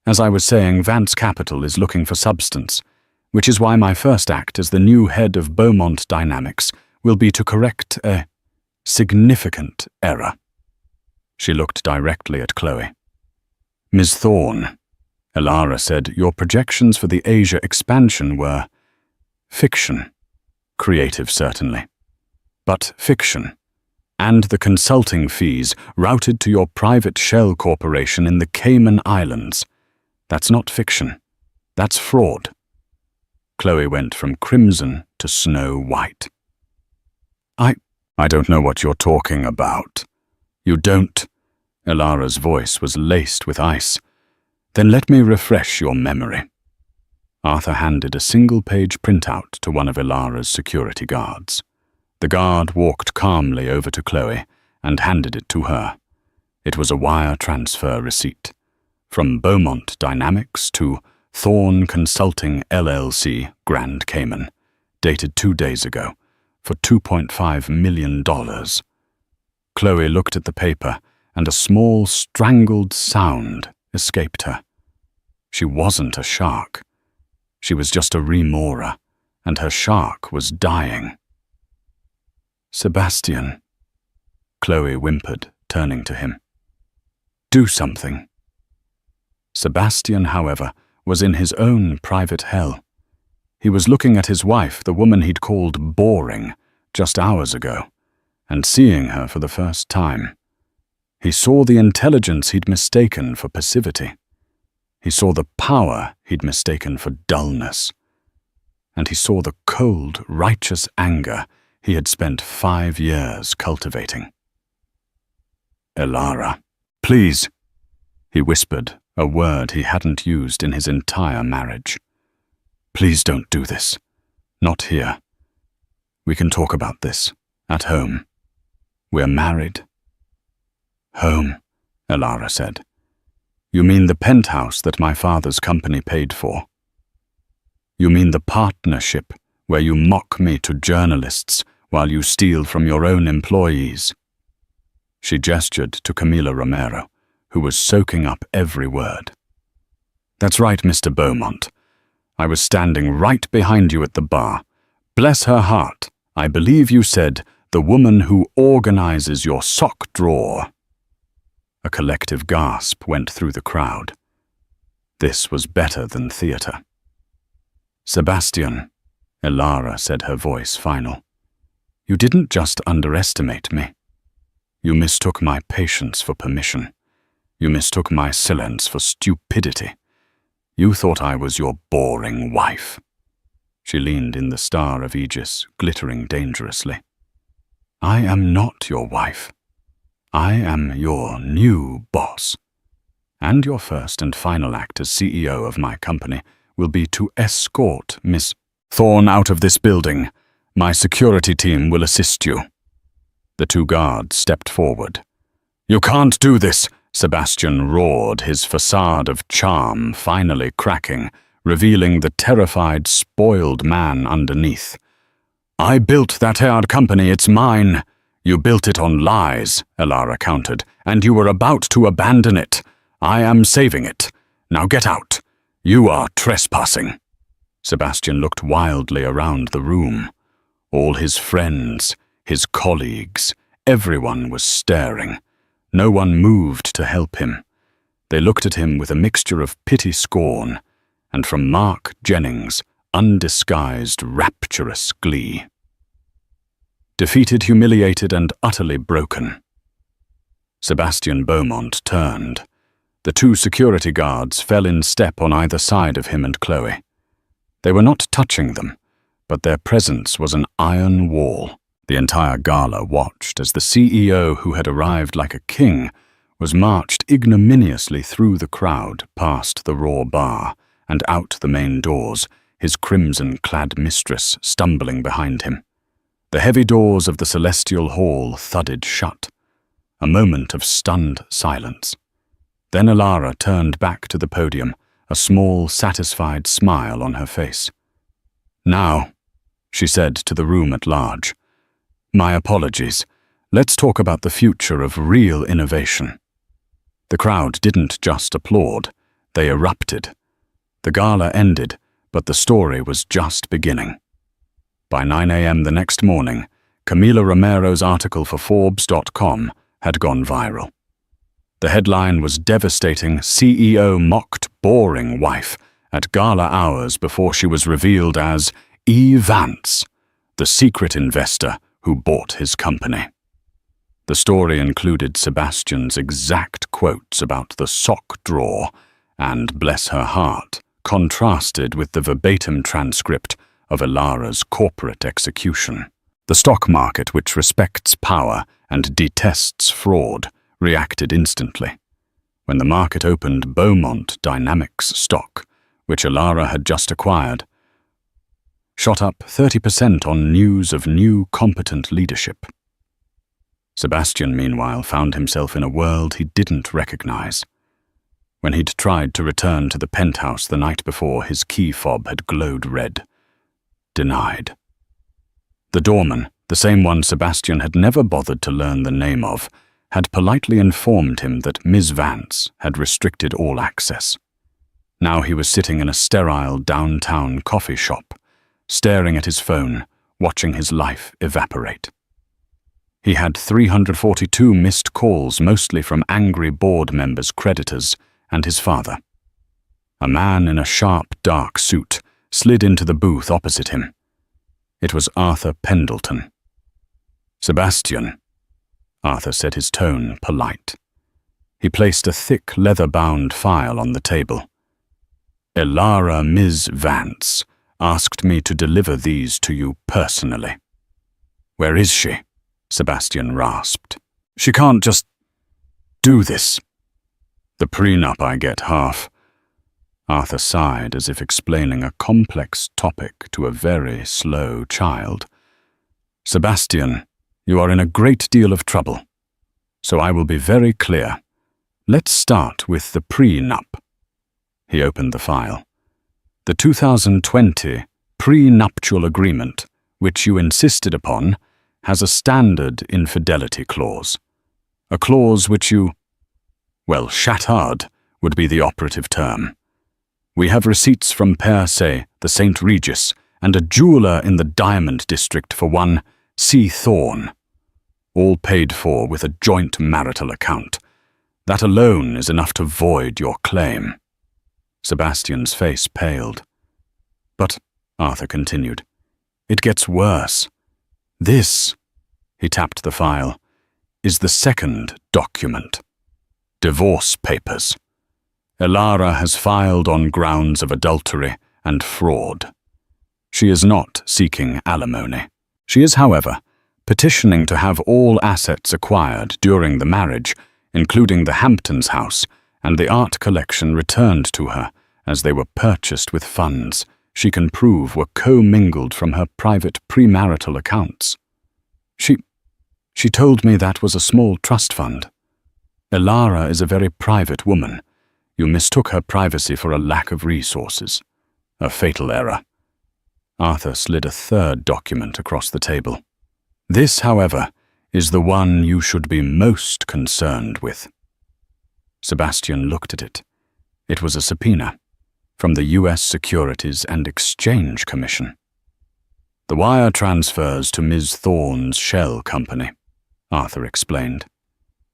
As I was saying, Vance Capital is looking for substance, which is why my first act as the new head of Beaumont Dynamics will be to correct a Significant error. She looked directly at Chloe. Ms. Thorne, Elara said, your projections for the Asia expansion were fiction. Creative, certainly. But fiction. And the consulting fees routed to your private shell corporation in the Cayman Islands. That's not fiction. That's fraud. Chloe went from crimson to snow white. I don't know what you're talking about. You don't. Elara's voice was laced with ice. Then let me refresh your memory. Arthur handed a single-page printout to one of Elara's security guards. The guard walked calmly over to Chloe and handed it to her. It was a wire transfer receipt. From Beaumont Dynamics to Thorne Consulting LLC, Grand Cayman, dated 2 days ago, for $2.5 million. Chloe looked at the paper, and a small, strangled sound escaped her. She wasn't a shark. She was just a remorer, and her shark was dying. Sebastian, Chloe whimpered, turning to him. Do something. Sebastian, however, was in his own private hell. He was looking at his wife, the woman he'd called boring, just hours ago, and seeing her for the first time. He saw the intelligence he'd mistaken for passivity. He saw the power he'd mistaken for dullness. And he saw the cold, righteous anger he had spent 5 years cultivating. Elara, please, he whispered, a word he hadn't used in his entire marriage. Please don't do this. Not here. We can talk about this. At home. We're married. Home, Elara said. You mean the penthouse that my father's company paid for? You mean the partnership where you mock me to journalists while you steal from your own employees? She gestured to Camila Romero, who was soaking up every word. That's right, Mr. Beaumont. I was standing right behind you at the bar. Bless her heart, I believe you said, the woman who organizes your sock drawer. A collective gasp went through the crowd. This was better than theater. Sebastian, Elara said, her voice final. You didn't just underestimate me. You mistook my patience for permission. You mistook my silence for stupidity. You thought I was your boring wife. She leaned in the star of Aegis, glittering dangerously. I am not your wife. I am your new boss. And your first and final act as CEO of my company will be to escort Miss Thorne out of this building. My security team will assist you. The 2 guards stepped forward. You can't do this, Sebastian roared, his facade of charm finally cracking, revealing the terrified, spoiled man underneath. I built that hair company, it's mine. You built it on lies, Elara countered, and you were about to abandon it. I am saving it. Now get out. You are trespassing. Sebastian looked wildly around the room. All his friends, his colleagues, everyone was staring. No one moved to help him. They looked at him with a mixture of pity-scorn, and from Mark Jennings, undisguised, rapturous glee. Defeated, humiliated, and utterly broken. Sebastian Beaumont turned. The 2 security guards fell in step on either side of him and Chloe. They were not touching them, but their presence was an iron wall. The entire gala watched as the CEO, who had arrived like a king, was marched ignominiously through the crowd past the raw bar and out the main doors, his crimson-clad mistress stumbling behind him. The heavy doors of the celestial hall thudded shut. A moment of stunned silence. Then Elara turned back to the podium, a small, satisfied smile on her face. Now, she said to the room at large, my apologies. Let's talk about the future of real innovation. The crowd didn't just applaud, they erupted. The gala ended, but the story was just beginning. By 9 a.m. the next morning, Camila Romero's article for Forbes.com had gone viral. The headline was devastating: CEO mocked boring wife at gala hours before she was revealed as E. Vance, the secret investor who bought his company. The story included Sebastian's exact quotes about the sock drawer and, bless her heart, contrasted with the verbatim transcript of Elara's corporate execution. The stock market, which respects power and detests fraud, reacted instantly. When the market opened, Beaumont Dynamics stock, which Elara had just acquired, shot up 30% on news of new competent leadership. Sebastian, meanwhile, found himself in a world he didn't recognize. When he'd tried to return to the penthouse the night before, his key fob had glowed red. Denied. The doorman, the same one Sebastian had never bothered to learn the name of, had politely informed him that Ms. Vance had restricted all access. Now he was sitting in a sterile downtown coffee shop, staring at his phone, watching his life evaporate. He had 342 missed calls, mostly from angry board members, creditors, and his father. A man in a sharp, dark suit slid into the booth opposite him. It was Arthur Pendleton. "Sebastian," Arthur said, his tone polite. He placed a thick, leather-bound file on the table. "Elara Ms. Vance asked me to deliver these to you personally." "Where is she?" Sebastian rasped. "She can't just do this." "The prenup, I get half." Arthur sighed, as if explaining a complex topic to a very slow child. "Sebastian, you are in a great deal of trouble. So I will be very clear. Let's start with the prenup." He opened the file. "The 2020 prenuptial agreement, which you insisted upon, has a standard infidelity clause. A clause which you, well, shattered would be the operative term. We have receipts from Per Se, the St. Regis, and a jeweler in the Diamond District for one C. Thorne. All paid for with a joint marital account. That alone is enough to void your claim." Sebastian's face paled. "But," Arthur continued, "it gets worse. This," he tapped the file, "is the second document. Divorce papers. Elara has filed on grounds of adultery and fraud. She is not seeking alimony. She is, however, petitioning to have all assets acquired during the marriage, including the Hamptons house and the art collection, returned to her as they were purchased with funds she can prove were co-mingled from her private premarital accounts. She told me that was a small trust fund. Elara is a very private woman. You mistook her privacy for a lack of resources. A fatal error." Arthur slid a third document across the table. "This, however, is the one you should be most concerned with." Sebastian looked at it. It was a subpoena from the U.S. Securities and Exchange Commission. "The wire transfers to Ms. Thorne's shell company," Arthur explained.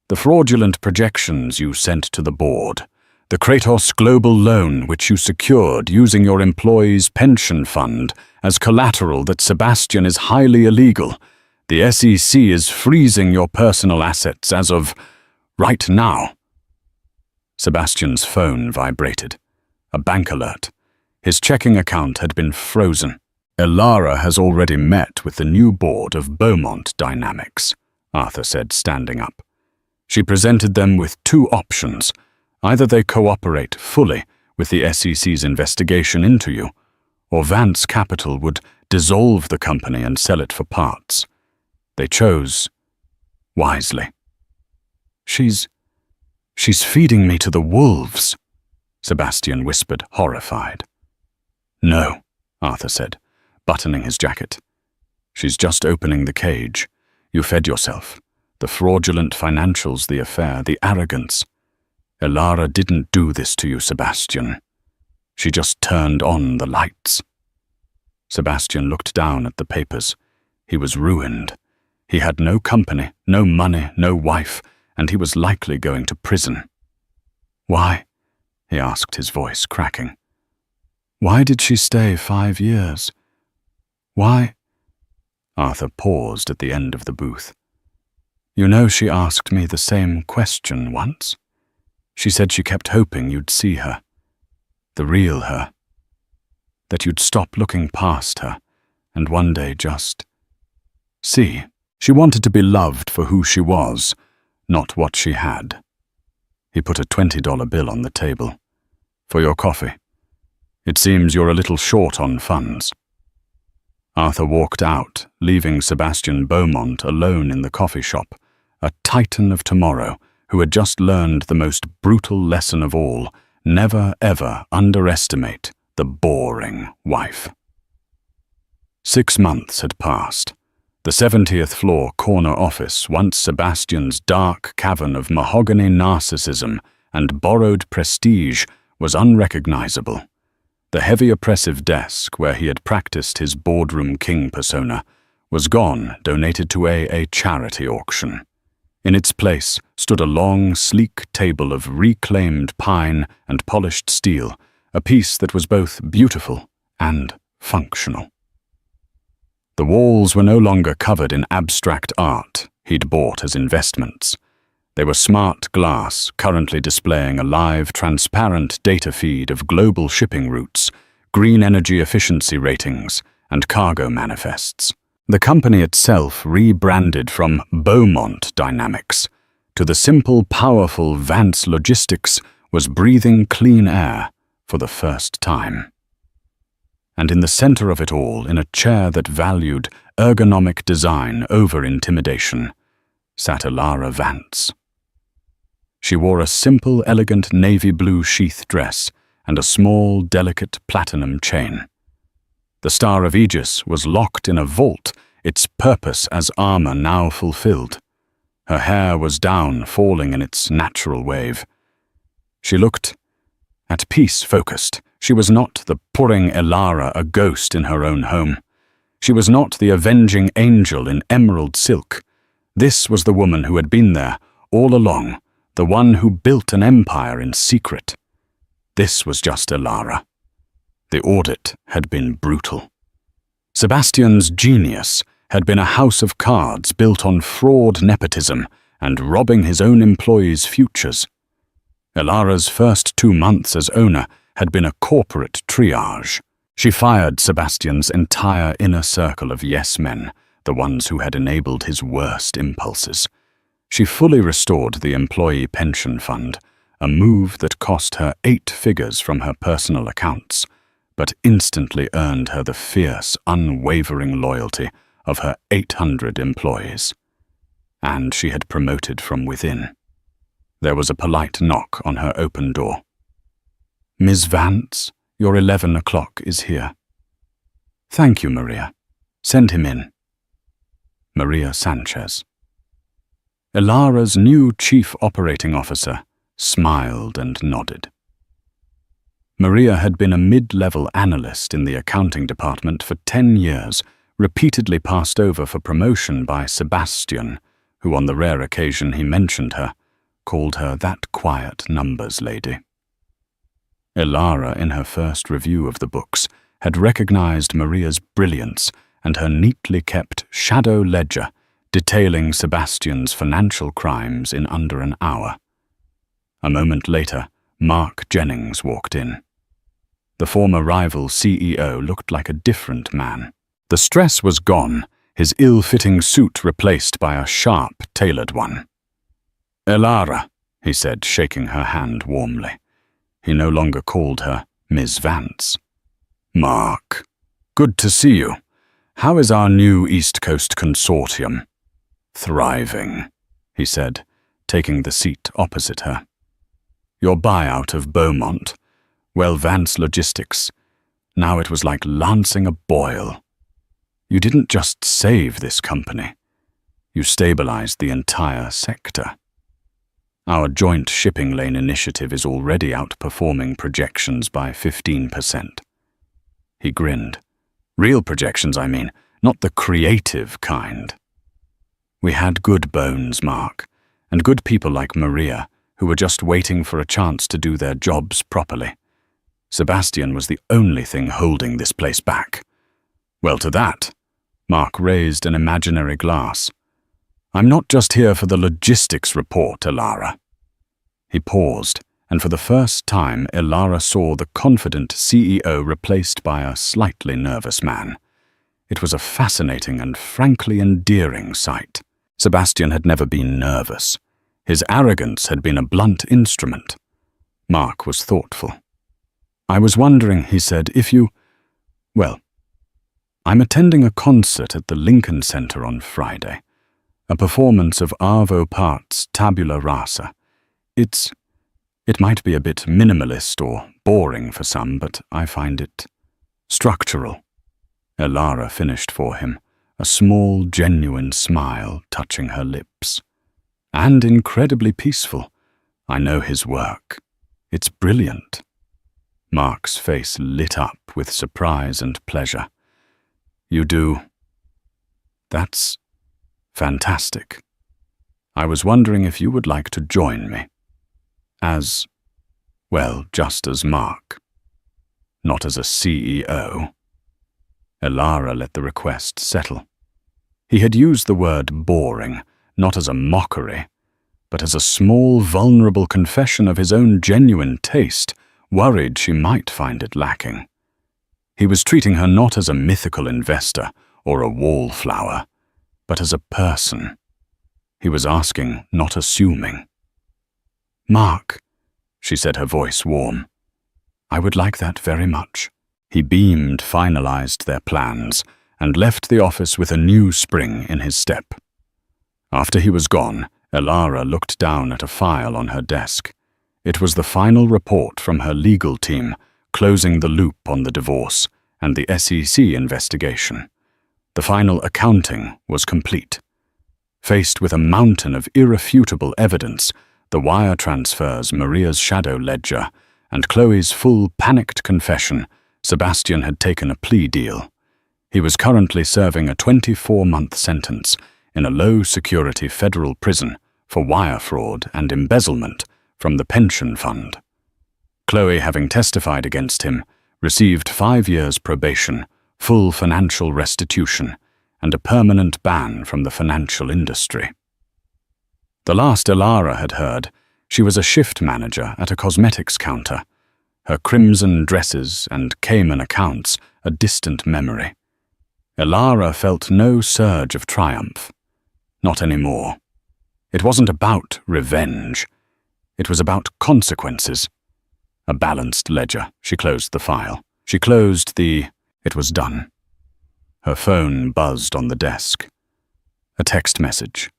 "The fraudulent projections you sent to the board, the Kratos Global loan which you secured using your employee's pension fund as collateral that Sebastian is highly illegal. The SEC is freezing your personal assets as of right now." Sebastian's phone vibrated. A bank alert. His checking account had been frozen. "Elara has already met with the new board of Beaumont Dynamics," Arthur said, standing up. "She presented them with two options. Either they cooperate fully with the SEC's investigation into you, or Vance Capital would dissolve the company and sell it for parts. They chose wisely." She's feeding me to the wolves," Sebastian whispered, horrified. "No," Arthur said, buttoning his jacket. "She's just opening the cage. You fed yourself. The fraudulent financials, the affair, the arrogance. Elara didn't do this to you, Sebastian. She just turned on the lights." Sebastian looked down at the papers. He was ruined. He had no company, no money, no wife, and he was likely going to prison. "Why?" he asked, his voice cracking. "Why did she stay 5 years? Why?" Arthur paused at the end of the booth. "You know, she asked me the same question once. She said she kept hoping you'd see her. The real her. That you'd stop looking past her, and one day just see. She wanted to be loved for who she was, not what she had." He put a $20 bill on the table. "For your coffee. It seems you're a little short on funds." Arthur walked out, leaving Sebastian Beaumont alone in the coffee shop, a titan of tomorrow who had just learned the most brutal lesson of all: never ever underestimate the boring wife. 6 months had passed. The 70th floor corner office, once Sebastian's dark cavern of mahogany narcissism and borrowed prestige, was unrecognizable. The heavy oppressive desk where he had practiced his boardroom king persona was gone, donated to a charity auction. In its place stood a long, sleek table of reclaimed pine and polished steel, a piece that was both beautiful and functional. The walls were no longer covered in abstract art he'd bought as investments. They were smart glass, currently displaying a live, transparent data feed of global shipping routes, green energy efficiency ratings, and cargo manifests. The company itself rebranded from Beaumont Dynamics to the simple, powerful Vance Logistics was breathing clean air for the first time. And in the center of it all, in a chair that valued ergonomic design over intimidation, sat Elara Vance. She wore a simple, elegant navy blue sheath dress and a small, delicate platinum chain. The Star of Aegis was locked in a vault, its purpose as armor now fulfilled. Her hair was down, falling in its natural wave. She looked at peace, focused. She was not the purring Elara, a ghost in her own home. She was not the avenging angel in emerald silk. This was the woman who had been there all along, the one who built an empire in secret. This was just Elara. The audit had been brutal. Sebastian's genius had been a house of cards built on fraud, nepotism, and robbing his own employees' futures. Elara's first 2 months as owner had been a corporate triage. She fired Sebastian's entire inner circle of yes-men, the ones who had enabled his worst impulses. She fully restored the employee pension fund, a move that cost her 8 figures from her personal accounts, but instantly earned her the fierce, unwavering loyalty of her 800 employees. And she had promoted from within. There was a polite knock on her open door. "Ms. Vance, your 11 o'clock is here." "Thank you, Maria. Send him in." Maria Sanchez. Elara's new chief operating officer smiled and nodded. Maria had been a mid-level analyst in the accounting department for 10 years, repeatedly passed over for promotion by Sebastian, who on the rare occasion he mentioned her, called her that quiet numbers lady. Elara, in her first review of the books, had recognized Maria's brilliance and her neatly kept shadow ledger detailing Sebastian's financial crimes in under an hour. A moment later, Mark Jennings walked in. The former rival CEO looked like a different man. The stress was gone, his ill-fitting suit replaced by a sharp, tailored one. "Elara," he said, shaking her hand warmly. He no longer called her Ms. Vance. "Mark, good to see you. How is our new East Coast consortium?" "Thriving," he said, taking the seat opposite her. "Your buyout of Beaumont? Well, Vance Logistics. Now it was like lancing a boil. You didn't just save this company. You stabilized the entire sector. Our joint shipping lane initiative is already outperforming projections by 15%. He grinned. "Real projections, I mean, not the creative kind." We had good bones, Mark, and good people like Maria, who were just waiting for a chance to do their jobs properly. Sebastian was the only thing holding this place back. Well, to that, Mark raised an imaginary glass. I'm not just here for the logistics report, Elara. He paused, and for the first time, Elara saw the confident CEO replaced by a slightly nervous man. It was a fascinating and frankly endearing sight. Sebastian had never been nervous. His arrogance had been a blunt instrument. Mark was thoughtful. I was wondering, he said, if you... Well, I'm attending a concert at the Lincoln Center on Friday, a performance of Arvo Part's Tabula Rasa. It might be a bit minimalist or boring for some, but I find it structural. Elara finished for him, a small, genuine smile touching her lips. And incredibly peaceful. I know his work. It's brilliant. Mark's face lit up with surprise and pleasure. You do? That's fantastic. I was wondering if you would like to join me. Just as Mark. Not as a CEO. Elara let the request settle. He had used the word boring, not as a mockery, but as a small, vulnerable confession of his own genuine taste, worried she might find it lacking. He was treating her not as a mythical investor or a wallflower, but as a person. He was asking, not assuming. Mark, she said, her voice warm. I would like that very much. He beamed, finalized their plans, and left the office with a new spring in his step. After he was gone, Elara looked down at a file on her desk. It was the final report from her legal team, closing the loop on the divorce and the SEC investigation. The final accounting was complete. Faced with a mountain of irrefutable evidence, the wire transfers, Maria's shadow ledger, and Chloe's full panicked confession, Sebastian had taken a plea deal. He was currently serving a 24-month sentence in a low-security federal prison for wire fraud and embezzlement from the pension fund. Chloe, having testified against him, received 5 years probation, full financial restitution, and a permanent ban from the financial industry. The last Elara had heard, she was a shift manager at a cosmetics counter, her crimson dresses and Cayman accounts a distant memory. Elara felt no surge of triumph. Not anymore. It wasn't about revenge. It was about consequences. A balanced ledger. She closed the file. It was done. Her phone buzzed on the desk. A text message.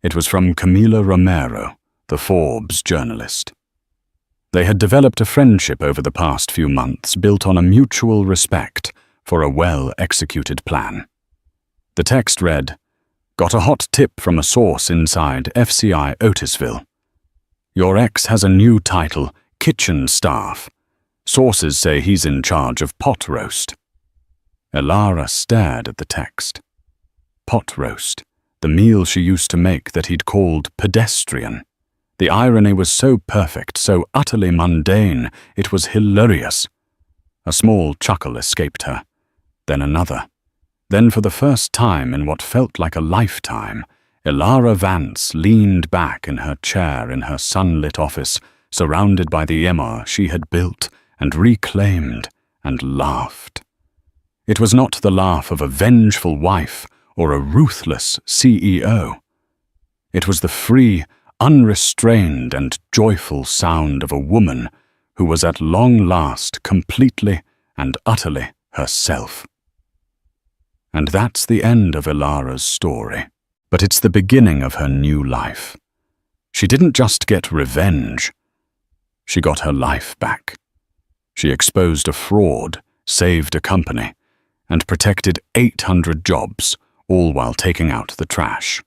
It was from Camila Romero, the Forbes journalist. They had developed a friendship over the past few months built on a mutual respect for a well-executed plan. The text read, "Got a hot tip from a source inside FCI Otisville. Your ex has a new title, kitchen staff. Sources say he's in charge of pot roast." Elara stared at the text. Pot roast, the meal she used to make that he'd called pedestrian. The irony was so perfect, so utterly mundane, it was hilarious. A small chuckle escaped her. Then another. Then for the first time in what felt like a lifetime, Elara Vance leaned back in her chair in her sunlit office, surrounded by the Emma she had built and reclaimed, and laughed. It was not the laugh of a vengeful wife or a ruthless CEO. It was the free, unrestrained and joyful sound of a woman who was at long last completely and utterly herself. And that's the end of Elara's story. But it's the beginning of her new life. She didn't just get revenge. She got her life back. She exposed a fraud, saved a company, and protected 800 jobs, all while taking out the trash.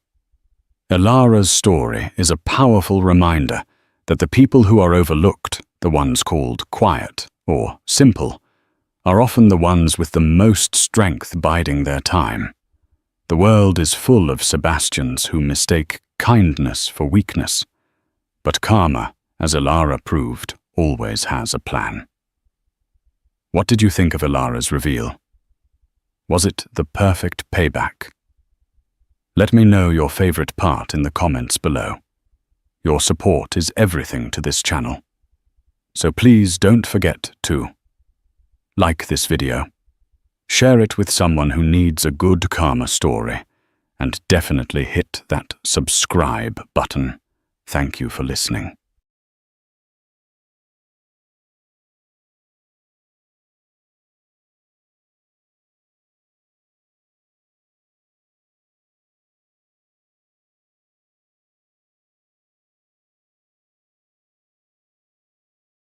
Elara's story is a powerful reminder that the people who are overlooked, the ones called quiet or simple, are often the ones with the most strength biding their time. The world is full of Sebastians who mistake kindness for weakness. But karma, as Elara proved, always has a plan. What did you think of Elara's reveal? Was it the perfect payback? Let me know your favorite part in the comments below. Your support is everything to this channel. So please don't forget to like this video, share it with someone who needs a good karma story, and definitely hit that subscribe button. Thank you for listening.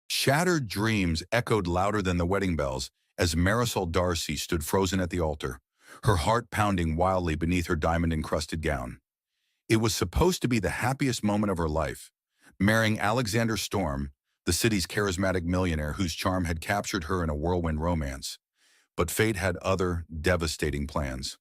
Shattered dreams echoed louder than the wedding bells as Marisol Darcy stood frozen at the altar, her heart pounding wildly beneath her diamond-encrusted gown. It was supposed to be the happiest moment of her life, marrying Alexander Storm, the city's charismatic millionaire whose charm had captured her in a whirlwind romance. But fate had other, devastating plans.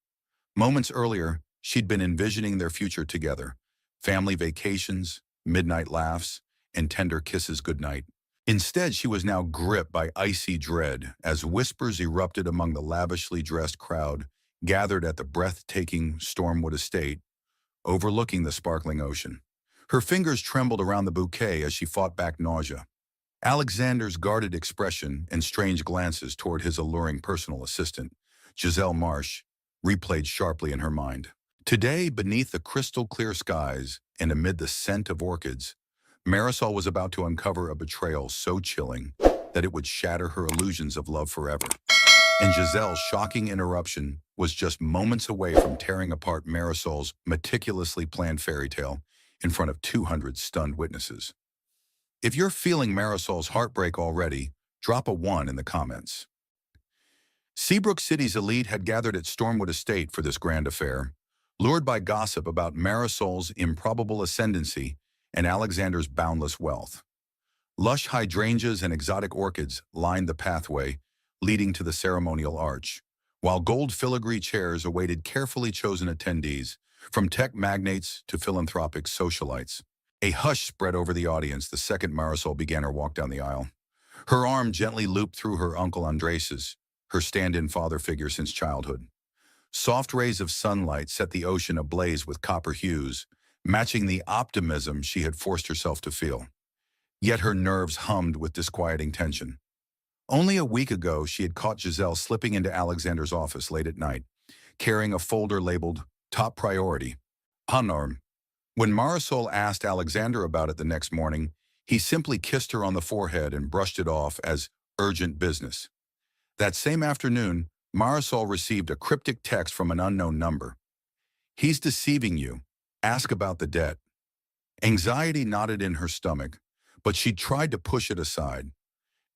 Moments earlier, she'd been envisioning their future together, family vacations, midnight laughs, and tender kisses goodnight. Instead, she was now gripped by icy dread as whispers erupted among the lavishly dressed crowd gathered at the breathtaking Stormwood estate, overlooking the sparkling ocean. Her fingers trembled around the bouquet as she fought back nausea. Alexander's guarded expression and strange glances toward his alluring personal assistant, Giselle Marsh, replayed sharply in her mind. Today, beneath the crystal-clear skies and amid the scent of orchids, Marisol was about to uncover a betrayal so chilling that it would shatter her illusions of love forever. And Giselle's shocking interruption was just moments away from tearing apart Marisol's meticulously planned fairy tale in front of 200 stunned witnesses. If you're feeling Marisol's heartbreak already, drop a 1 in the comments. Seabrook City's elite had gathered at Stormwood Estate for this grand affair, lured by gossip about Marisol's improbable ascendancy and Alexander's boundless wealth. Lush hydrangeas and exotic orchids lined the pathway leading to the ceremonial arch, while gold filigree chairs awaited carefully chosen attendees, from tech magnates to philanthropic socialites. A hush spread over the audience the second Marisol began her walk down the aisle. Her arm gently looped through her uncle Andres's, her stand-in father figure since childhood. Soft rays of sunlight set the ocean ablaze with copper hues, matching the optimism she had forced herself to feel. Yet her nerves hummed with disquieting tension. Only a week ago, she had caught Giselle slipping into Alexander's office late at night, carrying a folder labeled Top Priority, Honorm. When Marisol asked Alexander about it the next morning, he simply kissed her on the forehead and brushed it off as urgent business. That same afternoon, Marisol received a cryptic text from an unknown number. "He's deceiving you. Ask about the debt." Anxiety knotted in her stomach, but she tried to push it aside.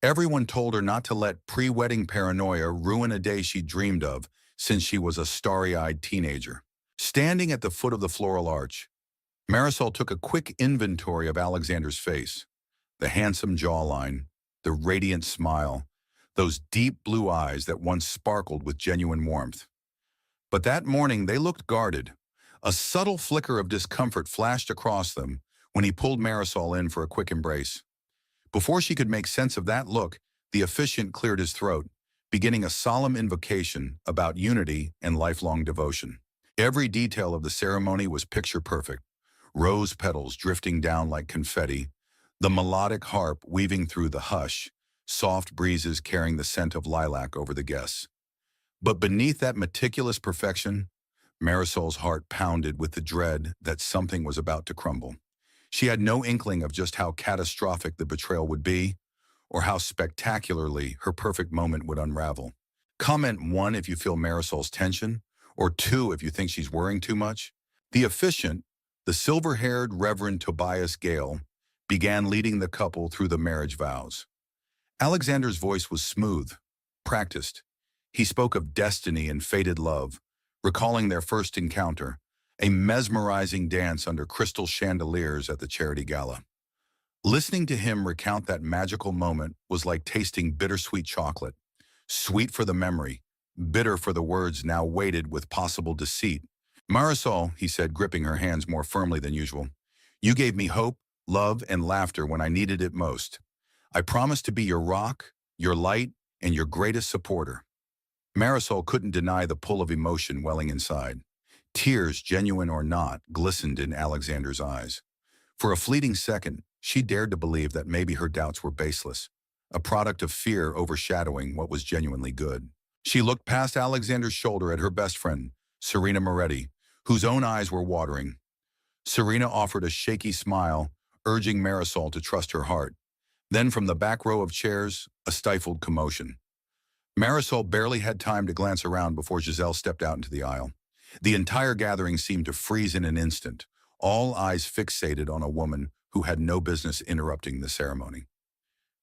Everyone told her not to let pre-wedding paranoia ruin a day she dreamed of since she was a starry-eyed teenager. Standing at the foot of the floral arch, Marisol took a quick inventory of Alexander's face. The handsome jawline, the radiant smile, those deep blue eyes that once sparkled with genuine warmth. But that morning they looked guarded. A subtle flicker of discomfort flashed across them when he pulled Marisol in for a quick embrace. Before she could make sense of that look, the officiant cleared his throat, beginning a solemn invocation about unity and lifelong devotion. Every detail of the ceremony was picture perfect. Rose petals drifting down like confetti, the melodic harp weaving through the hush, soft breezes carrying the scent of lilac over the guests. But beneath that meticulous perfection, Marisol's heart pounded with the dread that something was about to crumble. She had no inkling of just how catastrophic the betrayal would be, or how spectacularly her perfect moment would unravel. Comment 1 if you feel Marisol's tension, or 2 if you think she's worrying too much. The officiant, the silver-haired Reverend Tobias Gale, began leading the couple through the marriage vows. Alexander's voice was smooth, practiced. He spoke of destiny and fated love, recalling their first encounter, a mesmerizing dance under crystal chandeliers at the charity gala. Listening to him recount that magical moment was like tasting bittersweet chocolate, sweet for the memory, bitter for the words now weighted with possible deceit Marisol, he said, gripping her hands more firmly than usual, you gave me hope, love, and laughter when I needed it most. I promise to be your rock, your light, and your greatest supporter. Marisol couldn't deny the pull of emotion welling inside. Tears, genuine or not, glistened in Alexander's eyes. For a fleeting second, she dared to believe that maybe her doubts were baseless, a product of fear overshadowing what was genuinely good. She looked past Alexander's shoulder at her best friend, Serena Moretti, whose own eyes were watering. Serena offered a shaky smile, urging Marisol to trust her heart. Then from the back row of chairs, a stifled commotion. Marisol barely had time to glance around before Giselle stepped out into the aisle. The entire gathering seemed to freeze in an instant, all eyes fixated on a woman who had no business interrupting the ceremony.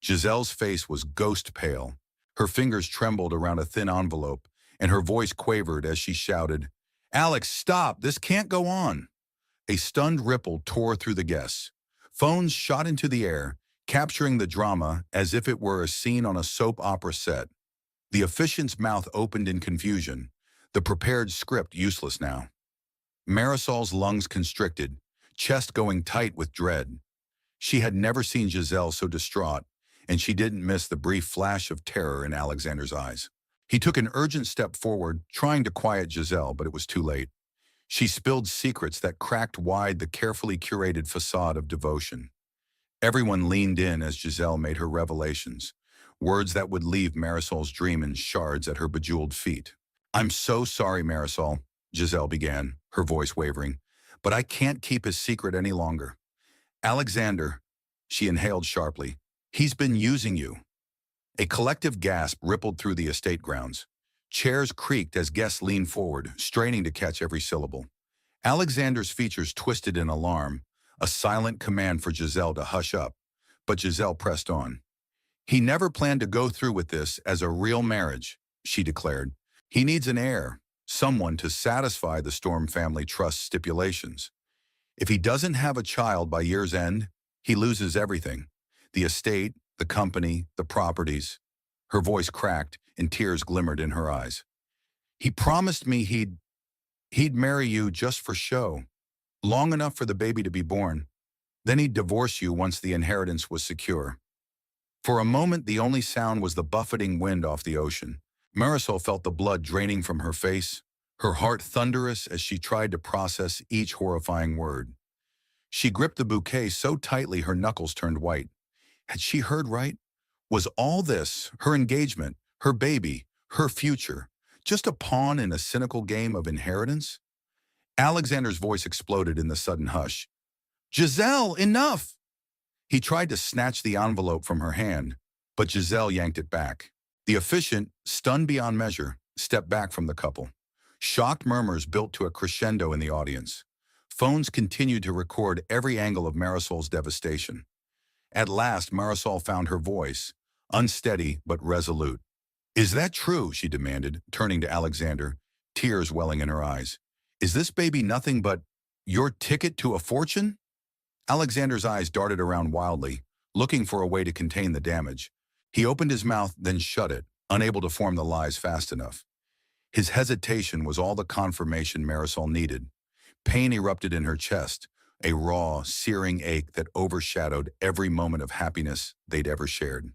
Giselle's face was ghost pale. Her fingers trembled around a thin envelope, and her voice quavered as she shouted, "Alex, stop! This can't go on!" A stunned ripple tore through the guests. Phones shot into the air, capturing the drama as if it were a scene on a soap opera set. The officiant's mouth opened in confusion, the prepared script useless now. Marisol's lungs constricted, chest going tight with dread. She had never seen Giselle so distraught, and she didn't miss the brief flash of terror in Alexander's eyes. He took an urgent step forward, trying to quiet Giselle, but it was too late. She spilled secrets that cracked wide the carefully curated facade of devotion. Everyone leaned in as Giselle made her revelations, words that would leave Marisol's dream in shards at her bejeweled feet. "I'm so sorry, Marisol," Giselle began, her voice wavering, "but I can't keep his secret any longer. Alexander," she inhaled sharply, "he's been using you." A collective gasp rippled through the estate grounds. Chairs creaked as guests leaned forward, straining to catch every syllable. Alexander's features twisted in alarm, a silent command for Giselle to hush up, but Giselle pressed on. "He never planned to go through with this as a real marriage," she declared. "He needs an heir, someone to satisfy the Storm family trust stipulations. If he doesn't have a child by year's end, he loses everything. The estate, the company, the properties." Her voice cracked and tears glimmered in her eyes. "He promised me he'd marry you just for show, long enough for the baby to be born. Then he'd divorce you once the inheritance was secure." For a moment, the only sound was the buffeting wind off the ocean. Marisol felt the blood draining from her face, her heart thunderous as she tried to process each horrifying word. She gripped the bouquet so tightly her knuckles turned white. Had she heard right? Was all this, her engagement, her baby, her future, just a pawn in a cynical game of inheritance? Alexander's voice exploded in the sudden hush. "Giselle, enough!" He tried to snatch the envelope from her hand, but Giselle yanked it back. The officiant, stunned beyond measure, stepped back from the couple. Shocked murmurs built to a crescendo in the audience. Phones continued to record every angle of Marisol's devastation. At last, Marisol found her voice, unsteady but resolute. "Is that true?" she demanded, turning to Alexander, tears welling in her eyes. "Is this baby nothing but your ticket to a fortune?" Alexander's eyes darted around wildly, looking for a way to contain the damage. He opened his mouth, then shut it, unable to form the lies fast enough. His hesitation was all the confirmation Marisol needed. Pain erupted in her chest, a raw, searing ache that overshadowed every moment of happiness they'd ever shared.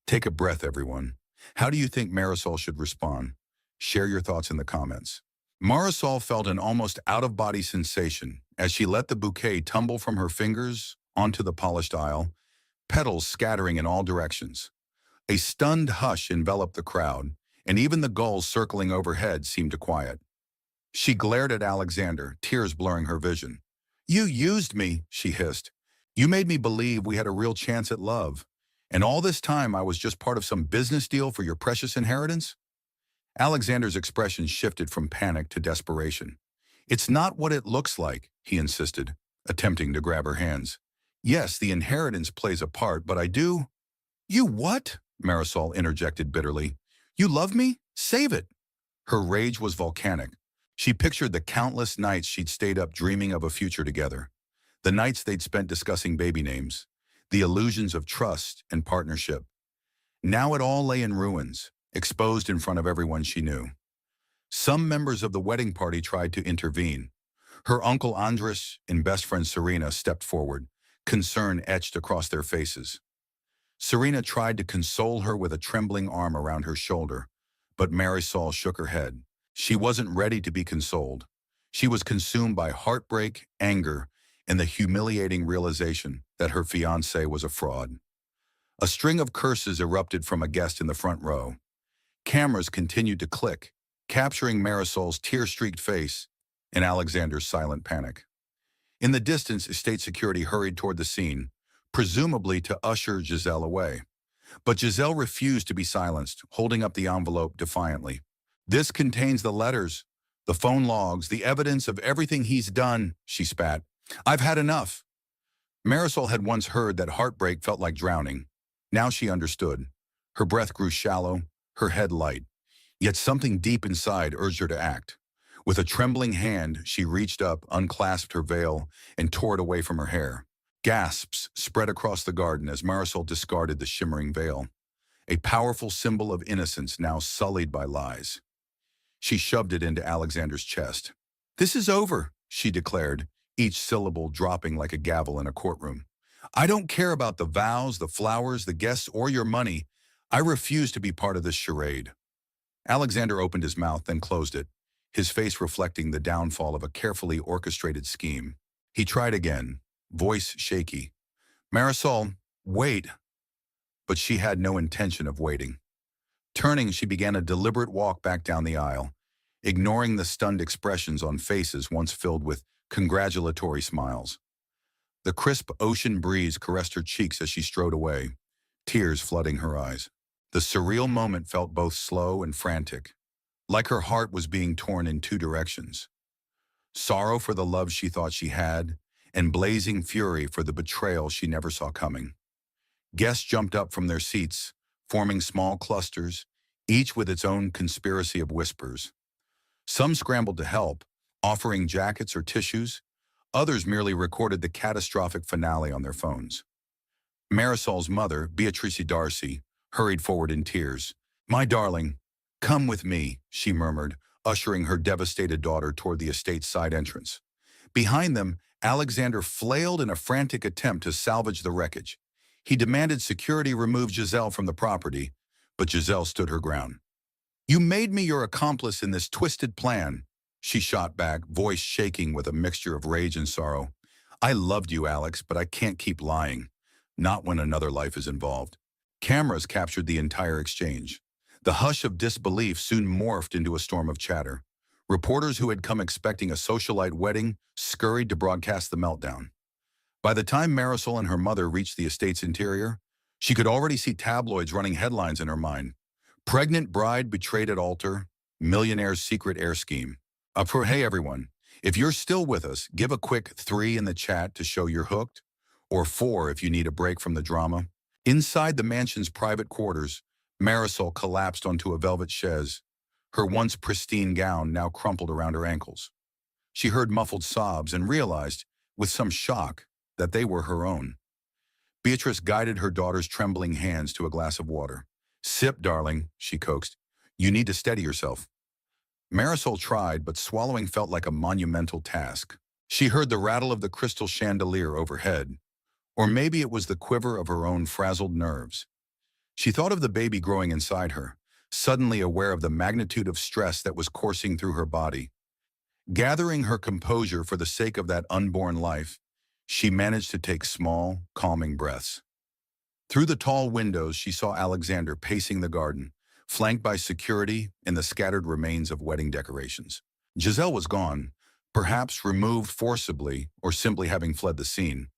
Take a breath, everyone. How do you think Marisol should respond? Share your thoughts in the comments. Marisol felt an almost out-of-body sensation as she let the bouquet tumble from her fingers onto the polished aisle, petals scattering in all directions. A stunned hush enveloped the crowd, and even the gulls circling overhead seemed to quiet. She glared at Alexander, tears blurring her vision. "You used me," she hissed. "You made me believe we had a real chance at love. And all this time I was just part of some business deal for your precious inheritance?" Alexander's expression shifted from panic to desperation. "It's not what it looks like," he insisted, attempting to grab her hands. "Yes, the inheritance plays a part, but I do—" "You what?" Marisol interjected bitterly. "You love me? Save it!" Her rage was volcanic. She pictured the countless nights she'd stayed up dreaming of a future together, the nights they'd spent discussing baby names, the illusions of trust and partnership. Now it all lay in ruins, exposed in front of everyone she knew. Some members of the wedding party tried to intervene. Her uncle Andres and best friend Serena stepped forward, concern etched across their faces. Serena tried to console her with a trembling arm around her shoulder, but Marisol shook her head. She wasn't ready to be consoled. She was consumed by heartbreak, anger, and the humiliating realization that her fiancé was a fraud. A string of curses erupted from a guest in the front row. Cameras continued to click, capturing Marisol's tear-streaked face and Alexander's silent panic. In the distance, estate security hurried toward the scene, presumably to usher Giselle away. But Giselle refused to be silenced, holding up the envelope defiantly. "This contains the letters, the phone logs, the evidence of everything he's done," she spat. "I've had enough." Marisol had once heard that heartbreak felt like drowning. Now she understood. Her breath grew shallow, her head light. Yet something deep inside urged her to act. With a trembling hand, she reached up, unclasped her veil, and tore it away from her hair. Gasps spread across the garden as Marisol discarded the shimmering veil, a powerful symbol of innocence now sullied by lies. She shoved it into Alexander's chest. "This is over," she declared, each syllable dropping like a gavel in a courtroom. "I don't care about the vows, the flowers, the guests, or your money. I refuse to be part of this charade." Alexander opened his mouth, then closed it, his face reflecting the downfall of a carefully orchestrated scheme. He tried again, voice shaky. "Marisol, wait." But she had no intention of waiting. Turning, she began a deliberate walk back down the aisle, ignoring the stunned expressions on faces once filled with congratulatory smiles. The crisp ocean breeze caressed her cheeks as she strode away, tears flooding her eyes. The surreal moment felt both slow and frantic, like her heart was being torn in two directions. Sorrow for the love she thought she had, and blazing fury for the betrayal she never saw coming. Guests jumped up from their seats, forming small clusters, each with its own conspiracy of whispers. Some scrambled to help, offering jackets or tissues. Others merely recorded the catastrophic finale on their phones. Marisol's mother, Beatrice Darcy, hurried forward in tears. "My darling, come with me," she murmured, ushering her devastated daughter toward the estate's side entrance. Behind them, Alexander flailed in a frantic attempt to salvage the wreckage. He demanded security remove Giselle from the property, but Giselle stood her ground. "You made me your accomplice in this twisted plan," she shot back, voice shaking with a mixture of rage and sorrow. "I loved you, Alex, but I can't keep lying. Not when another life is involved." Cameras captured the entire exchange. The hush of disbelief soon morphed into a storm of chatter. Reporters who had come expecting a socialite wedding scurried to broadcast the meltdown. By the time Marisol and her mother reached the estate's interior, she could already see tabloids running headlines in her mind. "Pregnant bride betrayed at altar, millionaire's secret heir scheme." Hey everyone, if you're still with us, give a quick 3 in the chat to show you're hooked, or 4 if you need a break from the drama. Inside the mansion's private quarters, Marisol collapsed onto a velvet chaise, her once pristine gown now crumpled around her ankles. She heard muffled sobs and realized, with some shock, that they were her own. Beatrice guided her daughter's trembling hands to a glass of water. "Sip, darling," she coaxed. "You need to steady yourself." Marisol tried, but swallowing felt like a monumental task. She heard the rattle of the crystal chandelier overhead, or maybe it was the quiver of her own frazzled nerves. She thought of the baby growing inside her, suddenly aware of the magnitude of stress that was coursing through her body. Gathering her composure for the sake of that unborn life, she managed to take small, calming breaths. Through the tall windows, she saw Alexander pacing the garden, flanked by security and the scattered remains of wedding decorations. Giselle was gone, perhaps removed forcibly or simply having fled the scene.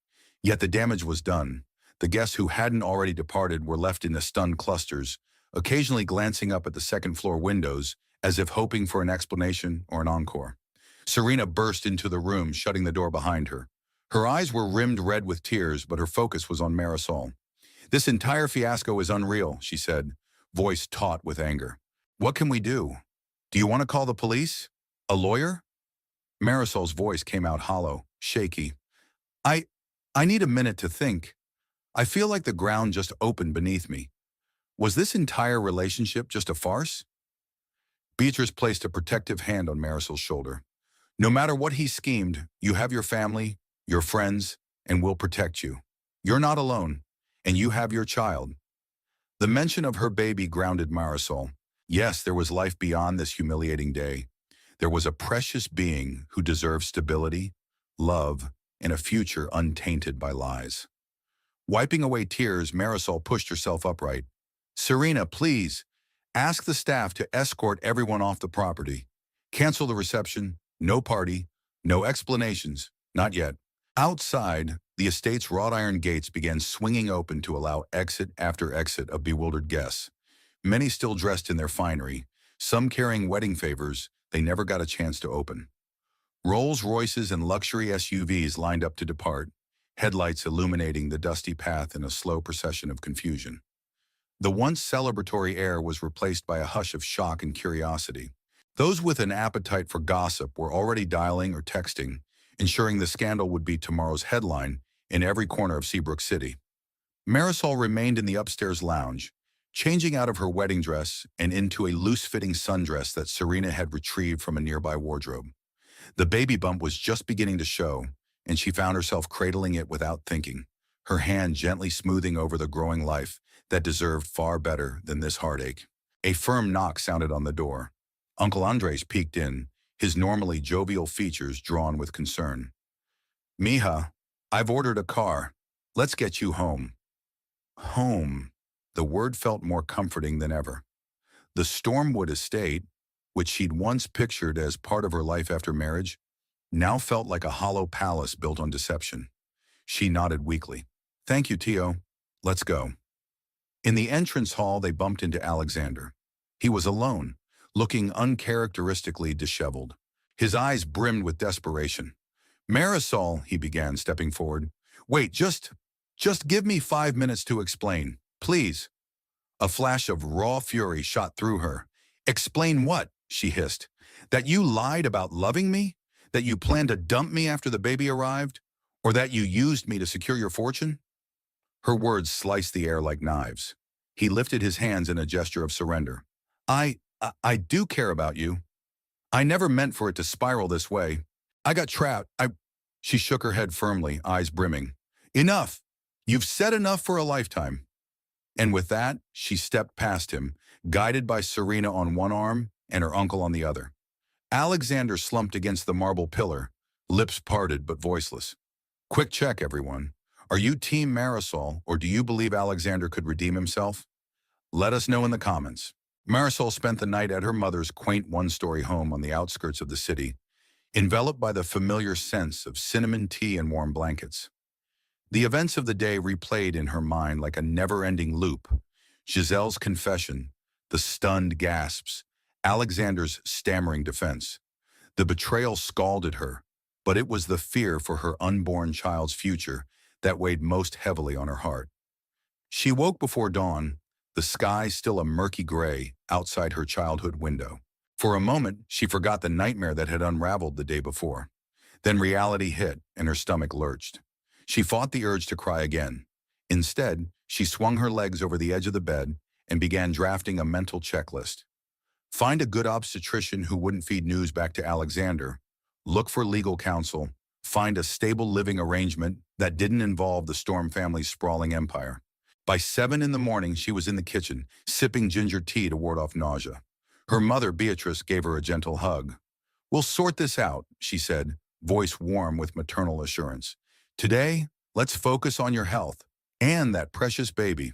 Yet the damage was done. The guests who hadn't already departed were left in the stunned clusters, occasionally glancing up at the second-floor windows as if hoping for an explanation or an encore. Serena burst into the room, shutting the door behind her. Her eyes were rimmed red with tears, but her focus was on Marisol. "This entire fiasco is unreal," she said, voice taut with anger. "What can we do? Do you want to call the police? A lawyer?" Marisol's voice came out hollow, shaky. I need a minute to think. I feel like the ground just opened beneath me. Was this entire relationship just a farce?" Beatrice placed a protective hand on Marisol's shoulder. No matter what he schemed, you have your family, your friends, and we'll protect you. You're not alone, and you have your child. The mention of her baby grounded Marisol. Yes, there was life beyond this humiliating day. There was a precious being who deserved stability, love, and a future untainted by lies. Wiping away tears, Marisol pushed herself upright. Serena, please, ask the staff to escort everyone off the property. Cancel the reception, no party, no explanations, not yet. Outside, the estate's wrought iron gates began swinging open to allow exit after exit of bewildered guests. Many still dressed in their finery, some carrying wedding favors they never got a chance to open. Rolls-Royces and luxury SUVs lined up to depart, headlights illuminating the dusty path in a slow procession of confusion. The once celebratory air was replaced by a hush of shock and curiosity. Those with an appetite for gossip were already dialing or texting, ensuring the scandal would be tomorrow's headline in every corner of Seabrook City. Marisol remained in the upstairs lounge, changing out of her wedding dress and into a loose-fitting sundress that Serena had retrieved from a nearby wardrobe. The baby bump was just beginning to show, and she found herself cradling it without thinking, her hand gently smoothing over the growing life that deserved far better than this heartache. A firm knock sounded on the door. Uncle Andres peeked in, his normally jovial features drawn with concern. Mija, I've ordered a car. Let's get you home. Home. The word felt more comforting than ever. The Stormwood estate, which she'd once pictured as part of her life after marriage, now felt like a hollow palace built on deception. She nodded weakly. Thank you, Tio. Let's go. In the entrance hall, they bumped into Alexander. He was alone, looking uncharacteristically disheveled. His eyes brimmed with desperation. Marisol, he began, stepping forward. Wait, just give me 5 minutes to explain, please. A flash of raw fury shot through her. Explain what? She hissed. That you lied about loving me? That you planned to dump me after the baby arrived? Or that you used me to secure your fortune? Her words sliced the air like knives. He lifted his hands in a gesture of surrender. I do care about you. I never meant for it to spiral this way. I got trapped. She shook her head firmly, eyes brimming. Enough. You've said enough for a lifetime. And with that, she stepped past him, guided by Serena on one arm and her uncle on the other. Alexander slumped against the marble pillar, lips parted but voiceless. Quick check, everyone. Are you Team Marisol, or do you believe Alexander could redeem himself? Let us know in the comments. Marisol spent the night at her mother's quaint one-story home on the outskirts of the city, enveloped by the familiar sense of cinnamon tea and warm blankets. The events of the day replayed in her mind like a never-ending loop. Giselle's confession, the stunned gasps, Alexander's stammering defense. The betrayal scalded her, but it was the fear for her unborn child's future that weighed most heavily on her heart. She woke before dawn, the sky still a murky gray outside her childhood window. For a moment, she forgot the nightmare that had unraveled the day before. Then reality hit, and her stomach lurched. She fought the urge to cry again. Instead, she swung her legs over the edge of the bed and began drafting a mental checklist. Find a good obstetrician who wouldn't feed news back to Alexander. Look for legal counsel. Find a stable living arrangement that didn't involve the Storm family's sprawling empire. By 7 in the morning, she was in the kitchen, sipping ginger tea to ward off nausea. Her mother, Beatrice, gave her a gentle hug. We'll sort this out, she said, voice warm with maternal assurance. Today, let's focus on your health and that precious baby.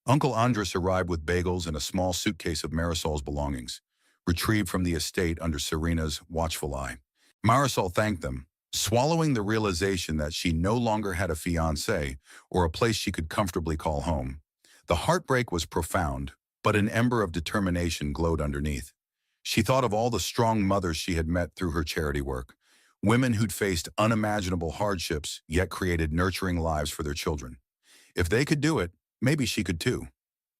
Uncle Andres arrived with bagels and a small suitcase of Marisol's belongings, retrieved from the estate under Serena's watchful eye. Marisol thanked them, swallowing the realization that she no longer had a fiancé or a place she could comfortably call home. The heartbreak was profound, but an ember of determination glowed underneath. She thought of all the strong mothers she had met through her charity work, women who'd faced unimaginable hardships yet created nurturing lives for their children. If they could do it, maybe she could too.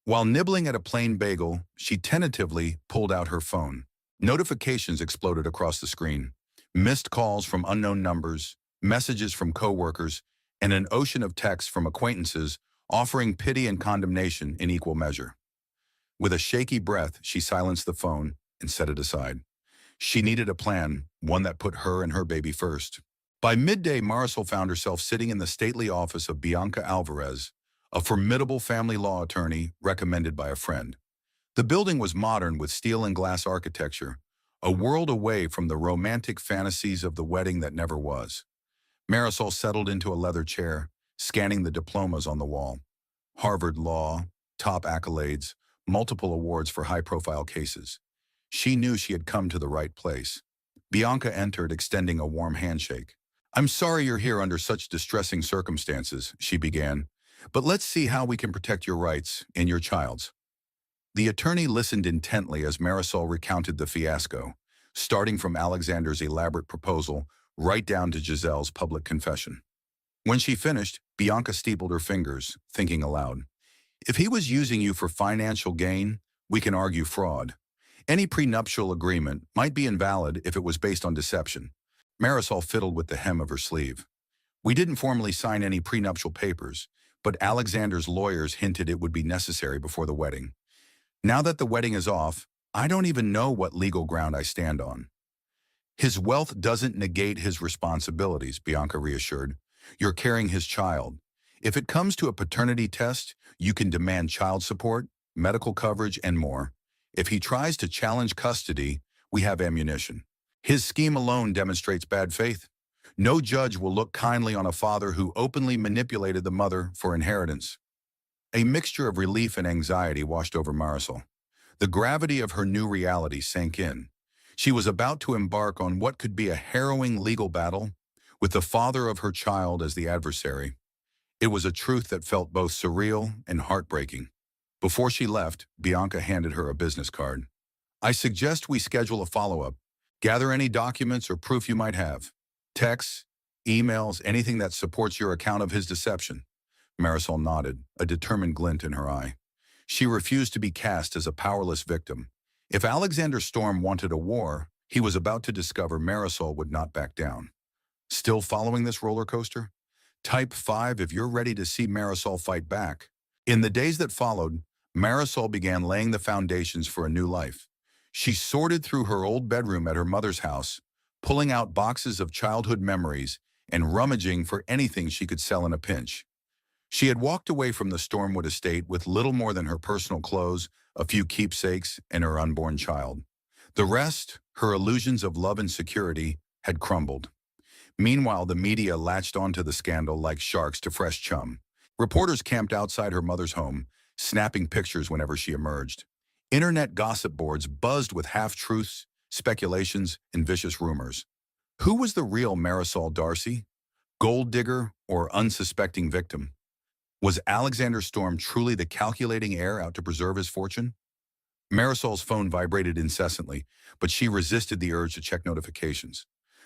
While nibbling at a plain bagel, she tentatively pulled out her phone. Notifications exploded across the screen. Missed calls from unknown numbers, messages from coworkers, and an ocean of texts from acquaintances offering pity and condemnation in equal measure. With a shaky breath, she silenced the phone and set it aside. She needed a plan, one that put her and her baby first. By midday, Marisol found herself sitting in the stately office of Bianca Alvarez, a formidable family law attorney recommended by a friend. The building was modern with steel and glass architecture, a world away from the romantic fantasies of the wedding that never was. Marisol settled into a leather chair, scanning the diplomas on the wall. Harvard Law, top accolades, multiple awards for high-profile cases. She knew she had come to the right place. Bianca entered, extending a warm handshake. "I'm sorry you're here under such distressing circumstances," she began, "but let's see how we can protect your rights and your child's." The attorney listened intently as Marisol recounted the fiasco, starting from Alexander's elaborate proposal right down to Giselle's public confession. When she finished, Bianca steepled her fingers, thinking aloud. "If he was using you for financial gain, we can argue fraud. Any prenuptial agreement might be invalid if it was based on deception." Marisol fiddled with the hem of her sleeve. "We didn't formally sign any prenuptial papers, but Alexander's lawyers hinted it would be necessary before the wedding. Now that the wedding is off, I don't even know what legal ground I stand on." "His wealth doesn't negate his responsibilities," Bianca reassured. "You're carrying his child. If it comes to a paternity test, you can demand child support, medical coverage, and more. If he tries to challenge custody, we have ammunition. His scheme alone demonstrates bad faith. No judge will look kindly on a father who openly manipulated the mother for inheritance." A mixture of relief and anxiety washed over Marisol. The gravity of her new reality sank in. She was about to embark on what could be a harrowing legal battle, with the father of her child as the adversary. It was a truth that felt both surreal and heartbreaking. Before she left, Bianca handed her a business card. "I suggest we schedule a follow-up. Gather any documents or proof you might have. Texts, emails, anything that supports your account of his deception." Marisol nodded, a determined glint in her eye. She refused to be cast as a powerless victim. If Alexander Storm wanted a war, he was about to discover Marisol would not back down. Still following this roller coaster? Type 5 if you're ready to see Marisol fight back. In the days that followed, Marisol began laying the foundations for a new life. She sorted through her old bedroom at her mother's house, pulling out boxes of childhood memories and rummaging for anything she could sell in a pinch. She had walked away from the Stormwood estate with little more than her personal clothes, a few keepsakes, and her unborn child. The rest, her illusions of love and security, had crumbled. Meanwhile, the media latched onto the scandal like sharks to fresh chum. Reporters camped outside her mother's home, snapping pictures whenever she emerged. Internet gossip boards buzzed with half-truths, speculations, and vicious rumors. Who was the real Marisol Darcy? Gold digger or unsuspecting victim? Was Alexander Storm truly the calculating heir out to preserve his fortune? Marisol's phone vibrated incessantly, but she resisted the urge to check notifications.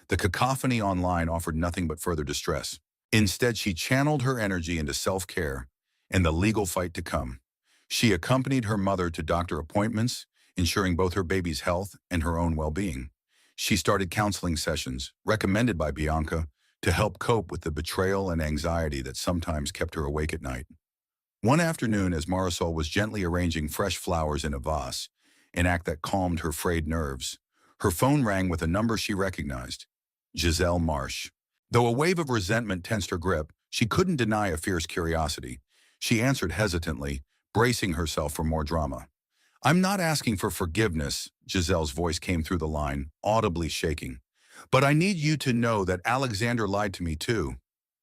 The cacophony online offered nothing but further distress. Instead, she channeled her energy into self-care and the legal fight to come. She accompanied her mother to doctor appointments, ensuring both her baby's health and her own well-being. She started counseling sessions, recommended by Bianca, to help cope with the betrayal and anxiety that sometimes kept her awake at night. One afternoon, as Marisol was gently arranging fresh flowers in a vase, an act that calmed her frayed nerves, her phone rang with a number she recognized: Giselle Marsh. Though a wave of resentment tensed her grip, she couldn't deny a fierce curiosity. She answered hesitantly, bracing herself for more drama. "I'm not asking for forgiveness," Giselle's voice came through the line, audibly shaking. "But I need you to know that Alexander lied to me too.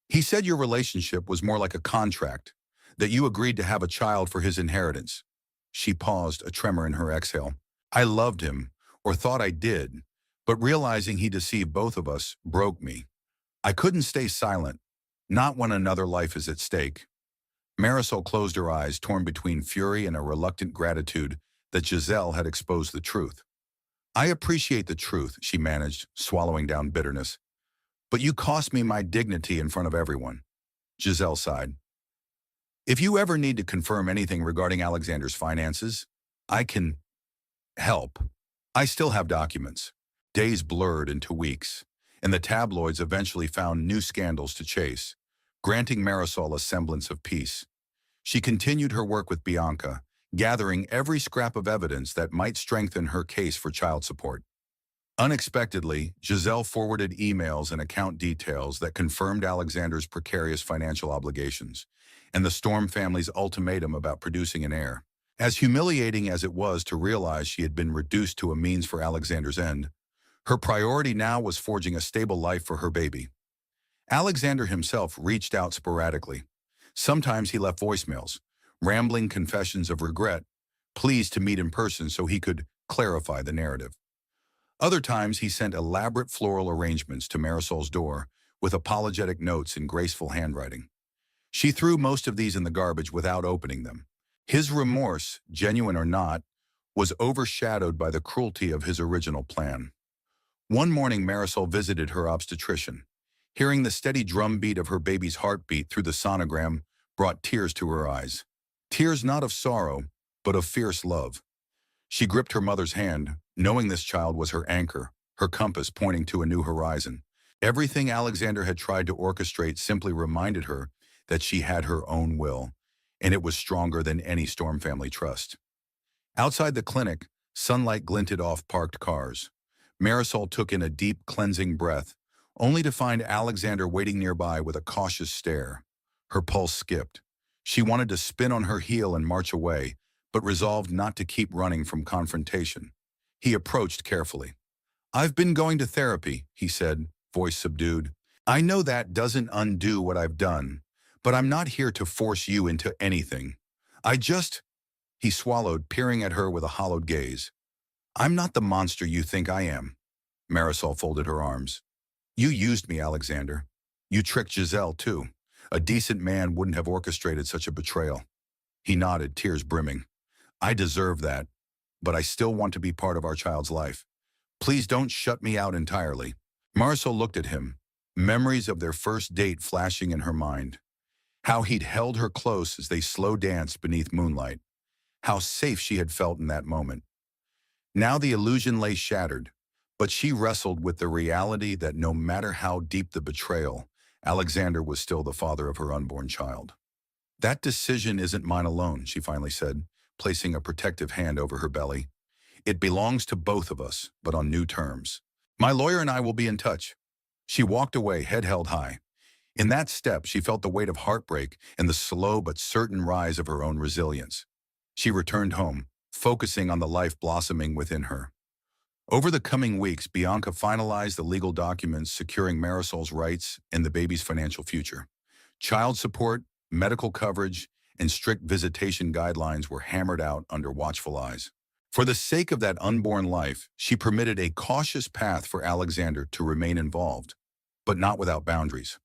He said your relationship was more like a contract, that you agreed to have a child for his inheritance." She paused, a tremor in her exhale. "I loved him, or thought I did, but realizing he deceived both of us broke me. I couldn't stay silent, not when another life is at stake." Marisol closed her eyes, torn between fury and a reluctant gratitude that Giselle had exposed the truth. "I appreciate the truth," she managed, swallowing down bitterness. "But you cost me my dignity in front of everyone." Giselle sighed. "If you ever need to confirm anything regarding Alexander's finances, I can help. I still have documents." Days blurred into weeks, and the tabloids eventually found new scandals to chase, granting Marisol a semblance of peace. She continued her work with Bianca, gathering every scrap of evidence that might strengthen her case for child support. Unexpectedly, Giselle forwarded emails and account details that confirmed Alexander's precarious financial obligations and the Storm family's ultimatum about producing an heir. As humiliating as it was to realize she had been reduced to a means for Alexander's end, her priority now was forging a stable life for her baby. Alexander himself reached out sporadically. Sometimes he left voicemails, rambling confessions of regret, pleased to meet in person so he could clarify the narrative. Other times he sent elaborate floral arrangements to Marisol's door with apologetic notes in graceful handwriting. She threw most of these in the garbage without opening them. His remorse, genuine or not, was overshadowed by the cruelty of his original plan. One morning Marisol visited her obstetrician. Hearing the steady drumbeat of her baby's heartbeat through the sonogram brought tears to her eyes. Tears not of sorrow, but of fierce love. She gripped her mother's hand, knowing this child was her anchor, her compass pointing to a new horizon. Everything Alexander had tried to orchestrate simply reminded her that she had her own will, and it was stronger than any Storm family trust. Outside the clinic, sunlight glinted off parked cars. Marisol took in a deep, cleansing breath, only to find Alexander waiting nearby with a cautious stare. Her pulse skipped. She wanted to spin on her heel and march away, but resolved not to keep running from confrontation. He approached carefully. "I've been going to therapy," he said, voice subdued. "I know that doesn't undo what I've done, but I'm not here to force you into anything. I just—" He swallowed, peering at her with a hollowed gaze. "I'm not the monster you think I am." Marisol folded her arms. "You used me, Alexander. You tricked Giselle, too. A decent man wouldn't have orchestrated such a betrayal." He nodded, tears brimming. "I deserve that, but I still want to be part of our child's life. Please don't shut me out entirely." Marisol looked at him, memories of their first date flashing in her mind. How he'd held her close as they slow danced beneath moonlight. How safe she had felt in that moment. Now the illusion lay shattered, but she wrestled with the reality that no matter how deep the betrayal, Alexander was still the father of her unborn child. "That decision isn't mine alone," she finally said, placing a protective hand over her belly. "It belongs to both of us, but on new terms. My lawyer and I will be in touch." She walked away, head held high. In that step, she felt the weight of heartbreak and the slow but certain rise of her own resilience. She returned home, focusing on the life blossoming within her. Over the coming weeks, Bianca finalized the legal documents securing Marisol's rights and the baby's financial future. Child support, medical coverage, and strict visitation guidelines were hammered out under watchful eyes. For the sake of that unborn life, she permitted a cautious path for Alexander to remain involved, but not without boundaries.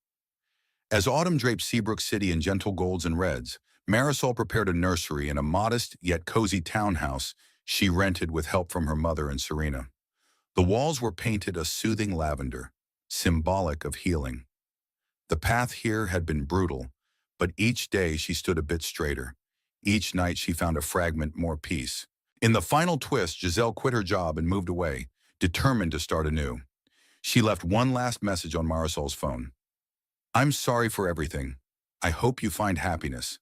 As autumn draped Seabrook City in gentle golds and reds, Marisol prepared a nursery in a modest yet cozy townhouse she rented with help from her mother and Serena. The walls were painted a soothing lavender, symbolic of healing. The path here had been brutal, but each day she stood a bit straighter. Each night she found a fragment more peace. In the final twist, Giselle quit her job and moved away, determined to start anew. She left one last message on Marisol's phone. "I'm sorry for everything. I hope you find happiness."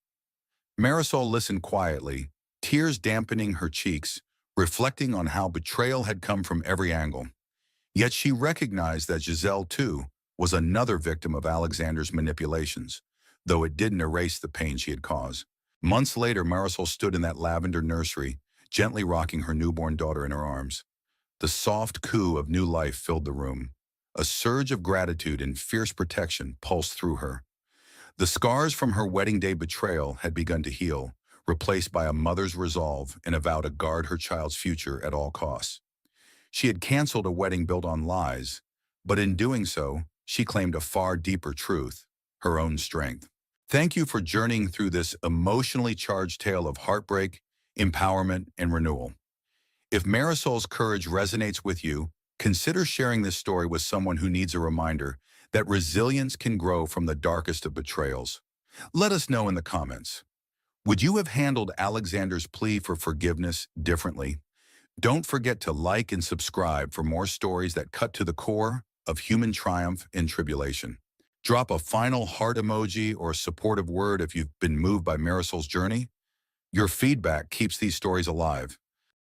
Marisol listened quietly, tears dampening her cheeks, reflecting on how betrayal had come from every angle. Yet she recognized that Giselle, too, was another victim of Alexander's manipulations, though it didn't erase the pain she had caused. Months later, Marisol stood in that lavender nursery, gently rocking her newborn daughter in her arms. The soft coo of new life filled the room. A surge of gratitude and fierce protection pulsed through her. The scars from her wedding day betrayal had begun to heal, replaced by a mother's resolve and a vow to guard her child's future at all costs. She had canceled a wedding built on lies, but in doing so, she claimed a far deeper truth, her own strength. Thank you for journeying through this emotionally charged tale of heartbreak, empowerment, and renewal. If Marisol's courage resonates with you, consider sharing this story with someone who needs a reminder that resilience can grow from the darkest of betrayals. Let us know in the comments. Would you have handled Alexander's plea for forgiveness differently? Don't forget to like and subscribe for more stories that cut to the core of human triumph and tribulation. Drop a final heart emoji or a supportive word if you've been moved by Marisol's journey. Your feedback keeps these stories alive.